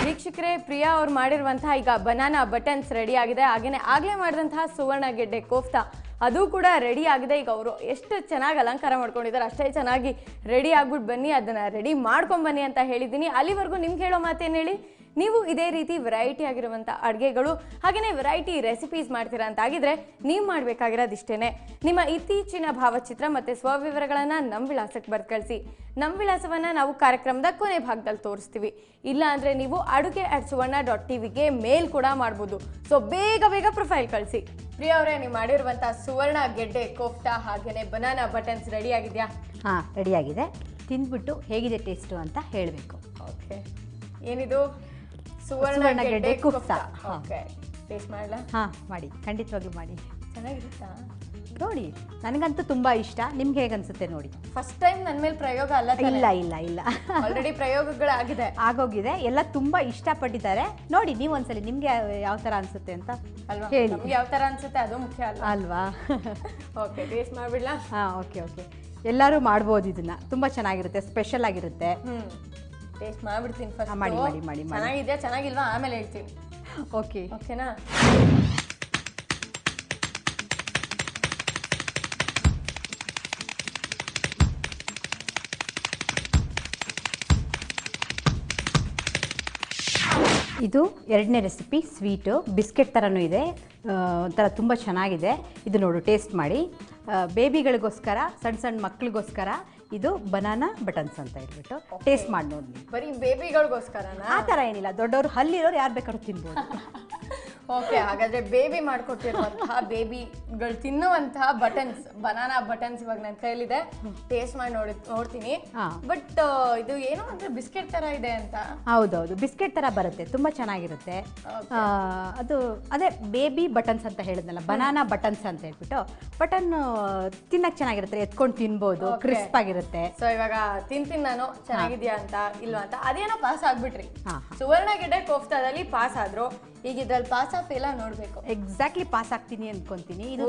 ವೀಕ್ಷಕರೇ, ಪ್ರಿಯಾ ಅವ್ರು ಮಾಡಿರುವಂತಹ ಈಗ ಬನಾನಾ ಬಟನ್ಸ್ ರೆಡಿ ಆಗಿದೆ. ಹಾಗೇನೆ ಆಗ್ಲೇ ಮಾಡಿದಂತಹ ಸುವರ್ಣ ಗೆಡ್ಡೆ ಕೋಫ್ತಾ ಅದು ಕೂಡ ರೆಡಿ ಆಗಿದೆ. ಈಗ ಅವರು ಎಷ್ಟು ಚೆನ್ನಾಗಿ ಅಲಂಕಾರ ಮಾಡ್ಕೊಂಡಿದ್ದಾರೆ, ಅಷ್ಟೇ ಚೆನ್ನಾಗಿ ರೆಡಿ ಆಗ್ಬಿಟ್ಟು ಬನ್ನಿ, ಅದನ್ನ ರೆಡಿ ಮಾಡ್ಕೊಂಡ್ ಬನ್ನಿ ಅಂತ ಹೇಳಿದ್ದೀನಿ. ಅಲ್ಲಿವರೆಗೂ ನಿಮ್ಗೆ ಹೇಳೋ ಮಾತೇನು ಹೇಳಿ, ನೀವು ಇದೇ ರೀತಿ ವೆರೈಟಿ ಆಗಿರುವಂಥ ಅಡುಗೆಗಳು ಹಾಗೆಯೇ ವೆರೈಟಿ ರೆಸಿಪೀಸ್ ಮಾಡ್ತೀರಾ ಅಂತಾಗಿದ್ರೆ ನೀವು ಮಾಡಬೇಕಾಗಿರೋದು ಇಷ್ಟೇ. ನಿಮ್ಮ ಇತ್ತೀಚಿನ ಭಾವಚಿತ್ರ ಮತ್ತು ಸ್ವವಿವರಗಳನ್ನು ನಮ್ಮ ವಿಳಾಸಕ್ಕೆ ಬರ್ದು ಕಳಿಸಿ. ನಮ್ಮ ವಿಳಾಸವನ್ನು ನಾವು ಕಾರ್ಯಕ್ರಮದ ಕೊನೆ ಭಾಗದಲ್ಲಿ ತೋರಿಸ್ತೀವಿ. ಇಲ್ಲ ಅಂದರೆ ನೀವು aduge@suvarna.tvಗೆ ಮೇಲ್ ಕೂಡ ಮಾಡ್ಬೋದು. ಸೊ ಬೇಗ ಬೇಗ ಪ್ರೊಫೈಲ್ ಕಳಿಸಿ. ಪ್ರಿಯಾ ಅವರೇ, ನೀವು ಮಾಡಿರುವಂಥ ಸುವರ್ಣ ಗೆಡ್ಡೆ ಕೋಫ್ತಾ ಹಾಗೆಯೇ ಬನಾನಾ ಬಟನ್ಸ್ ರೆಡಿ ಆಗಿದೆಯಾ? ರೆಡಿ ಆಗಿದೆ. ತಿಂದ್ಬಿಟ್ಟು ಹೇಗಿದೆ ಟೇಸ್ಟು ಅಂತ ಹೇಳಬೇಕು. ಓಕೆ, ಏನಿದು? ಸುವರ್ಣ ಗೆಡ್ಡೆ ಕೋಫ್ತಾ. ಓಕೆ, ಟೇಸ್ಟ್ ಮಾಡಲಾ? ಮಾಡಿ, ಖಂಡಿತವಾಗ್ಲೂ ಮಾಡಿ. ಚೆನ್ನಾಗಿರುತ್ತಾ ನೋಡಿ? ನನಗಂತೂ ತುಂಬಾ ಇಷ್ಟ. ನಿಮ್ಗೆ ಹೇಗೆ ಅನ್ಸುತ್ತೆ ನೋಡಿ? ಫಸ್ಟ್ ಟೈಮ್ ನನ್ನ ಮೇಲೆ ಪ್ರಯೋಗ ಅಲ್ಲ? ಇಲ್ಲ ಇಲ್ಲ ಇಲ್ಲ, ಆಲ್ರೆಡಿ ಪ್ರಯೋಗಗಳಾಗಿದೆ, ಆಗೋಗಿದೆ. ಎಲ್ಲ ತುಂಬಾ ಇಷ್ಟಪಟ್ಟಿದ್ದಾರೆ. ನೋಡಿ ನೀವು ಒಂದ್ಸಲಿ, ನಿಮ್ಗೆ ಯಾವ ತರ ಅನ್ಸುತ್ತೆ ಅಂತ ಹೇಳಿ. ನಮ್ಗೆ ಯಾವ ತರ ಅನ್ಸುತ್ತೆ ಅದು ಮುಖ್ಯ ಅಲ್ವಾ? ಓಕೆ, ಟೇಸ್ಟ್ ಮಾಡ್ಬಿಡ್ಲಾ? ಓಕೆ ಓಕೆ, ಎಲ್ಲರೂ ಮಾಡ್ಬೋದು. ಇದನ್ನ ತುಂಬಾ ಚೆನ್ನಾಗಿರುತ್ತೆ, ಸ್ಪೆಷಲ್ ಆಗಿರುತ್ತೆ. ಟೇಸ್ಟ್ ಮಾಡ್ಬಿಡ್ತೀನಿ ಫಸ್ಟ್. ಮಾಡಿ ಮಾಡಿ ಮಾಡಿ. ಚೆನ್ನಾಗಿದೆಯಾ ಚೆನ್ನಾಗಿಲ್ವಾ ಆಮೇಲೆ ಹೇಳ್ತೀನಿ. ಓಕೆ ಓಕೆನಾ? ಇದು ಎರಡನೇ ರೆಸಿಪಿ, ಸ್ವೀಟು ಬಿಸ್ಕೆಟ್ ಥರನೂ ಇದೆ, ಒಂಥರ ತುಂಬ ಚೆನ್ನಾಗಿದೆ. ಇದು ನೋಡು, ಟೇಸ್ಟ್ ಮಾಡಿ. ಬೇಬಿಗಳಿಗೋಸ್ಕರ, ಸಣ್ಣ ಸಣ್ಣ ಮಕ್ಳಿಗೋಸ್ಕರ ಇದು ಬನಾನಾ ಬಟನ್ಸ್ ಅಂತ ಹೇಳ್ಬಿಟ್ಟು ಟೇಸ್ಟ್ ಮಾಡಿ ನೋಡಿ. ಬರೀ ಬೇಬಿಗಳಿಗೋಸ್ಕರನಾ? ಆ ಥರ ಏನಿಲ್ಲ, ದೊಡ್ಡವರು ಹಲ್ಲಿರೋರು ಯಾರು ಬೇಕಾದ್ರೂ ತಿನ್ಬೋದು. ಓಕೆ, ಹಾಗಾದ್ರೆ ಬೇಬಿ ಮಾಡ್ಕೊಟ್ಟಿರುವಂತಹ ಬೇಬಿಗಳು ತಿನ್ನುವಂತಹ ಬಟನ್ಸ್, ಬನಾನಾ ಬಟನ್ಸ್ ಇವಾಗ ನನ್ನ ಕೈಲಿದೆ. ಟೇಸ್ಟ್ ಮಾಡಿ ನೋಡ್ತೀನಿ. ಬಟ್ ಇದು ಏನೋ ಅಂದ್ರೆ ಬಿಸ್ಕೆಟ್ ತರ ಇದೆ ಅಂತ. ಹೌದೌದು, ಬಿಸ್ಕೆಟ್ ತರ ಬರುತ್ತೆ, ತುಂಬಾ ಚೆನ್ನಾಗಿರುತ್ತೆ. ಅದು ಅದೇ ಬೇಬಿ ಬಟನ್ಸ್ ಅಂತ ಹೇಳಿದ್ನಲ್ಲ, ಬನಾನಾ ಬಟನ್ಸ್ ಅಂತ ಹೇಳ್ಬಿಟ್ಟು. ಬಟನ್ ತಿನ್ನಕ್ ಚೆನ್ನಾಗಿರುತ್ತೆ, ಎತ್ಕೊಂಡು ತಿನ್ಬೋದು, ಕ್ರಿಸ್ಪ್ ಆಗಿರುತ್ತೆ. ಸೊ ಇವಾಗ ತಿಂತೀನಿ ನಾನು, ಚೆನ್ನಾಗಿದ್ಯಾ ಅಂತ ಇಲ್ವಾ ಅಂತ. ಅದೇನೋ ಪಾಸ್ ಆಗ್ಬಿಟ್ರಿ, ಸುವರ್ಣ ಗೆಡ್ಡೆ ಕೋಫ್ತಾದಲ್ಲಿ ಪಾಸ್ ಆದ್ರು. ಈಗ ಇದ್ರಲ್ಲಿ ಪಾಸ್ ಆಫ್ ಎಲ್ಲ ನೋಡ್ಬೇಕು. ಎಕ್ಸಾಕ್ಟ್ಲಿ ಪಾಸ್ ಆಗ್ತೀನಿ ಅನ್ಕೊಂತೀನಿ. ಇದು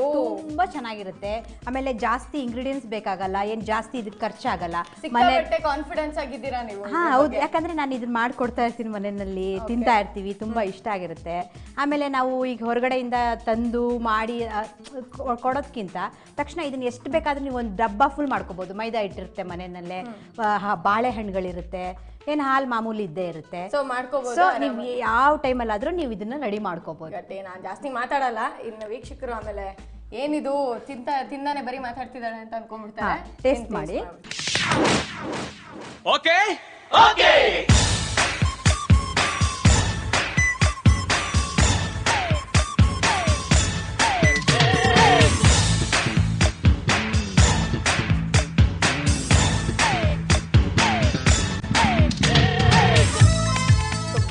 ತುಂಬಾ ಚೆನ್ನಾಗಿರುತ್ತೆ. ಆಮೇಲೆ ಜಾಸ್ತಿ ಇಂಗ್ರೀಡಿಯೆಂಟ್ಸ್ ಬೇಕಾಗಲ್ಲ, ಏನ್ ಜಾಸ್ತಿ ಇದಕ್ಕೆ ಖರ್ಚಾಗಲ್ಲ. ಮನೆ ಕಾನ್ಫಿಡೆನ್ಸ್ ಆಗಿದ್ದೀರಾ ನೀವು? ಹೌದು, ಯಾಕಂದ್ರೆ ನಾನು ಇದನ್ನ ಮಾಡ್ಕೊಡ್ತಾ ಇರ್ತೀನಿ ಮನೆಯಲ್ಲಿ, ತಿಂತಾ ಇರ್ತೀವಿ, ತುಂಬಾ ಇಷ್ಟ ಆಗಿರುತ್ತೆ. ಆಮೇಲೆ ನಾವು ಈಗ ಹೊರಗಡೆಯಿಂದ ತಂದು ಮಾಡಿ ಕೊಡೋದ್ಕಿಂತ ತಕ್ಷಣ ಇದನ್ನ ಎಷ್ಟು ಬೇಕಾದ್ರೂ ನೀವು ಒಂದು ಡಬ್ಬ ಫುಲ್ ಮಾಡ್ಕೋಬಹುದು. ಮೈದಾ ಇಟ್ಟಿರುತ್ತೆ ಮನೆಯಲ್ಲೇ, ಬಾಳೆಹಣ್ಣುಗಳಿರುತ್ತೆ, ಏನು ಹಾಲು ಮಾಮೂಲಿ ಇದ್ದೇ ಇರುತ್ತೆ. ಸೊ ಮಾಡ್ಕೋಬಹುದು. ಸೊ ನೀವು ಯಾವ ಟೈಮಲ್ಲಾದ್ರೂ ನೀವು ಇದನ್ನ ರೆಡಿ ಮಾಡ್ಕೋಬಹುದು. ನಾನು ಜಾಸ್ತಿ ಮಾತಾಡಲ್ಲ, ಇನ್ನು ವೀಕ್ಷಕರು ಆಮೇಲೆ ಏನಿದು ತಿಂದಾನೆ ಬರೀ ಮಾತಾಡ್ತಿದ್ದಾಳೆ ಅಂತ ಅನ್ಕೊಂಡ್ಬಿಡ್ತಾರೆ. ಟೇಸ್ಟ್ ಮಾಡಿ. Okay okay.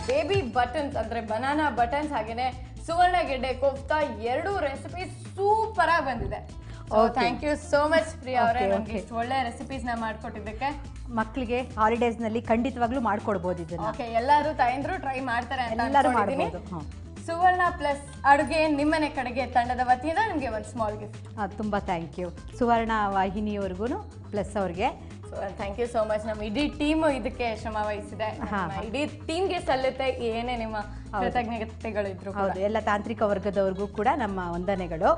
ಬೇಬಿ ಬಟನ್ಸ್ ಅಂದ್ರೆ ಬನಾನಾ ಬಟನ್ಸ್ ಹಾಗೇನೆ ಸುವರ್ಣ ಗೆಡ್ಡೆ ಕೋಫ್ತಾ ಎರಡು ರೆಸಿಪಿ ಸೂಪರ್ ಆಗಿ ಬಂದಿದೆ. Thank you so much Priya ಅವರೇ, ನಮ್ಗೆ ಇಷ್ಟು ಒಳ್ಳೆ ರೆಸಿಪೀಸ್ ನ ಮಾಡ್ಕೊಟ್ಟಿದ್ದಕ್ಕೆ. ಮಕ್ಕಳಿಗೆ ಹಾಲಿಡೇಸ್ ನಲ್ಲಿ ಖಂಡಿತವಾಗ್ಲೂ ಮಾಡ್ಕೊಡ್ಬೋದು ಇದನ್ನ. ಓಕೆ, ಎಲ್ಲರೂ ತಾಯಂದ್ರು ಟ್ರೈ ಮಾಡ್ತಾರೆ ಅಂತ ಎಲ್ಲರೂ ಅನ್ಕೊಂಡಿದ್ದೀನಿ. ಸುವರ್ಣ ಪ್ಲಸ್ ಅಡುಗೆ ನಿಮ್ಮನೆ ಕಡೆಗೆ ತಂಡದ ವತಿಯಿಂದ ನಿಮಗೆ ಒಂದು ಸ್ಮಾಲ್ ಗಿಫ್ಟ್. ತುಂಬಾ ಥ್ಯಾಂಕ್ ಯು ಸುವರ್ಣ ವಾಹಿನಿಯವರೆಗೂ ಪ್ಲಸ್ ಅವ್ರಿಗೆ ಥ್ಯಾಂಕ್ ಯು ಸೋ ಮಚ್. ನಮ್ಮ ಇಡೀ ಟೀಮ್ ಇದಕ್ಕೆ ಶ್ರಮ ವಹಿಸಿದೆ. ಇಡೀ ಟೀಮ್ಗೆ ಸಲ್ಲುತ್ತೆ ಏನೇ ನಿಮ್ಮ ಕೃತಜ್ಞತೆಗಳಿದ್ರು. ಹೌದು, ಎಲ್ಲ ತಾಂತ್ರಿಕ ವರ್ಗದವ್ರಿಗೂ ಕೂಡ ನಮ್ಮ ವಂದನೆಗಳು.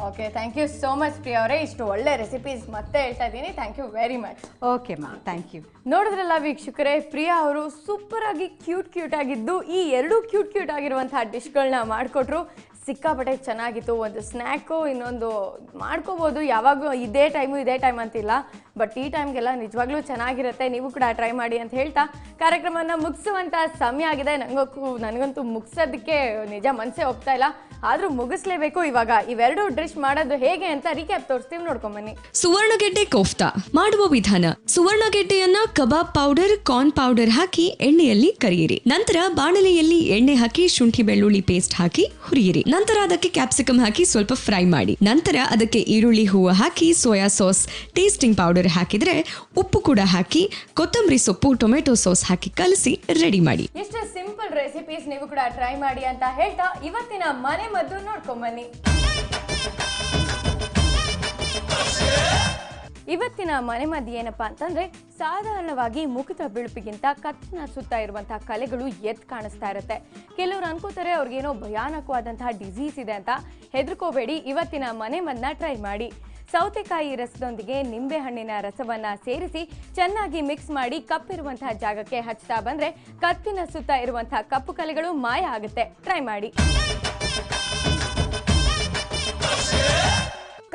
Okay, thank you so much Priya ಅವರೇ. ಇಷ್ಟು ಒಳ್ಳೆ ರೆಸಿಪೀಸ್ ಮತ್ತೆ ಹೇಳ್ತಾ ಇದ್ದೀನಿ. Thank you very much. Okay ಮಾ, ಥ್ಯಾಂಕ್ ಯು. ನೋಡಿದ್ರಲ್ಲ ವೀಕ್ಷಕರೇ, ಪ್ರಿಯಾ ಅವರು ಸೂಪರ್ ಆಗಿ ಕ್ಯೂಟ್ ಆಗಿದ್ದು ಈ ಎರಡು ಕ್ಯೂಟ್ ಆಗಿರುವಂತಹ ಡಿಶ್ಗಳನ್ನ ಮಾಡಿಕೊಟ್ರು. ಸಿಕ್ಕಾಪಟ್ಟೆ ಚೆನ್ನಾಗಿತ್ತು. ಒಂದು ಸ್ನ್ಯಾಕು, ಇನ್ನೊಂದು ಮಾಡ್ಕೋಬೋದು. ಯಾವಾಗೂ ಇದೇ ಟೈಮ್ ಅಂತಿಲ್ಲ, ಬಟ್ ಈ ಟೈಮ್ಗೆಲ್ಲ ನಿಜವಾಗ್ಲೂ ಚೆನ್ನಾಗಿರುತ್ತೆ. ನೀವು ಕೂಡ ಟ್ರೈ ಮಾಡಿ ಅಂತ ಹೇಳ್ತಾ ಕಾರ್ಯಕ್ರಮನ ಮುಗಿಸುವಂಥ ಸಮಯ ಆಗಿದೆ. ನನಗಂತೂ ಮುಗಿಸೋದಕ್ಕೆ ನಿಜ ಮನಸ್ಸೇ ಹೋಗ್ತಾ ಇಲ್ಲ, ಆದರೂ ಮುಗಿಸ್ಲೇಬೇಕು. ಇವಾಗ ಇವೆರಡು ಡಿಶ್ ಮಾಡೋದು ಹೇಗೆ ಅಂತ ರೀಕ್ಯಾಪ್ ತೋರಿಸ್ತೀವಿ, ನೋಡ್ಕೊಂಬನ್ನಿ. ಸುವರ್ಣಗೆಡ್ಡೆ ಕೋಫ್ತಾ ಮಾಡುವ ವಿಧಾನ: ಸುವರ್ಣಗೆಡ್ಡೆಯನ್ನ ಕಬಾಬ್ ಪೌಡರ್, ಕಾರ್ನ್ ಪೌಡರ್ ಹಾಕಿ ಎಣ್ಣೆಯಲ್ಲಿ ಕರಿಯಿರಿ. ನಂತರ ಬಾಣಲೆಯಲ್ಲಿ ಎಣ್ಣೆ ಹಾಕಿ ಶುಂಠಿ ಬೆಳ್ಳುಳ್ಳಿ ಪೇಸ್ಟ್ ಹಾಕಿ ಹುರಿಯಿರಿ. ನಂತರ ಅದಕ್ಕೆ ಕ್ಯಾಪ್ಸಿಕಮ್ ಹಾಕಿ ಸ್ವಲ್ಪ ಫ್ರೈ ಮಾಡಿ. ನಂತರ ಅದಕ್ಕೆ ಈರುಳ್ಳಿ ಹೂವು ಹಾಕಿ ಸೋಯಾ ಸಾಸ್, ಟೇಸ್ಟಿಂಗ್ ಪೌಡರ್ ಹಾಕಿದ್ರೆ ಉಪ್ಪು ಕೂಡ ಹಾಕಿ ಕೊತ್ತಂಬರಿ ಸೊಪ್ಪು, ಟೊಮೆಟೊ ಸಾಸ್ ಹಾಕಿ ಕಲಸಿ ರೆಡಿ ಮಾಡಿ. ಎಷ್ಟು ಸಿಂಪಲ್ ರೆಸಿಪೀಸ್, ನೀವು ಕೂಡ ಟ್ರೈ ಮಾಡಿ ಅಂತ ಹೇಳ್ತಾ ಇವತ್ತಿನ ಮನೆ ಮದ್ದು ನೋಡ್ಕೊಂಬನ್ನಿ. ಇವತ್ತಿನ ಮನೆ ಮದ್ದು ಏನಪ್ಪಾ ಅಂತಂದ್ರೆ, ಸಾಧಾರಣವಾಗಿ ಮುಖದ ಬಿಳುಪಿಗಿಂತ ಕತ್ತಿನ ಸುತ್ತ ಇರುವಂತಹ ಕಲೆಗಳು ಎದ್ದು ಕಾಣಿಸ್ತಾ ಇರುತ್ತೆ. ಕೆಲವರು ಅನ್ಕೋತಾರೆ ಅವ್ರಿಗೇನೋ ಭಯಾನಕವಾದಂತಹ ಡಿಸೀಸ್ ಇದೆ ಅಂತ. ಹೆದರ್ಕೋಬೇಡಿ, ಇವತ್ತಿನ ಮನೆ ಮದ್ದನ್ನ ಟ್ರೈ ಮಾಡಿ. ಸೌತೆಕಾಯಿ ರಸದೊಂದಿಗೆ ನಿಂಬೆ ಹಣ್ಣಿನ ರಸವನ್ನ ಸೇರಿಸಿ ಚೆನ್ನಾಗಿ ಮಿಕ್ಸ್ ಮಾಡಿ ಕಪ್ಪಿರುವಂತಹ ಜಾಗಕ್ಕೆ ಹಚ್ತಾ ಬಂದ್ರೆ ಕತ್ತಿನ ಸುತ್ತ ಇರುವಂತಹ ಕಪ್ಪು ಕಲೆಗಳು ಮಾಯ ಆಗುತ್ತೆ. ಟ್ರೈ ಮಾಡಿ.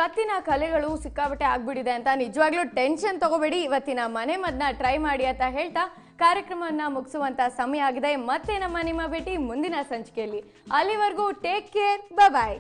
ಕತ್ತಿನ ಕಲೆಗಳು ಸಿಕ್ಕಾಪಟ್ಟೆ ಆಗ್ಬಿಟ್ಟಿದೆ ಅಂತ ನಿಜವಾಗ್ಲೂ ಟೆನ್ಷನ್ ತಗೋಬೇಡಿ. ಇವತ್ತಿನ ಮನೆ ಮದ್ದನ್ನ ಟ್ರೈ ಮಾಡಿ ಅಂತ ಹೇಳ್ತಾ ಕಾರ್ಯಕ್ರಮವನ್ನ ಮುಗಿಸುವಂತ ಸಮಯ ಆಗಿದೆ. ಮತ್ತೆ ನಿಮ್ಮ ಭೇಟಿ ಮುಂದಿನ ಸಂಚಿಕೆಯಲ್ಲಿ. ಅಲ್ಲಿವರೆಗೂ ಟೇಕ್ ಕೇರ್, ಬಾಯ್.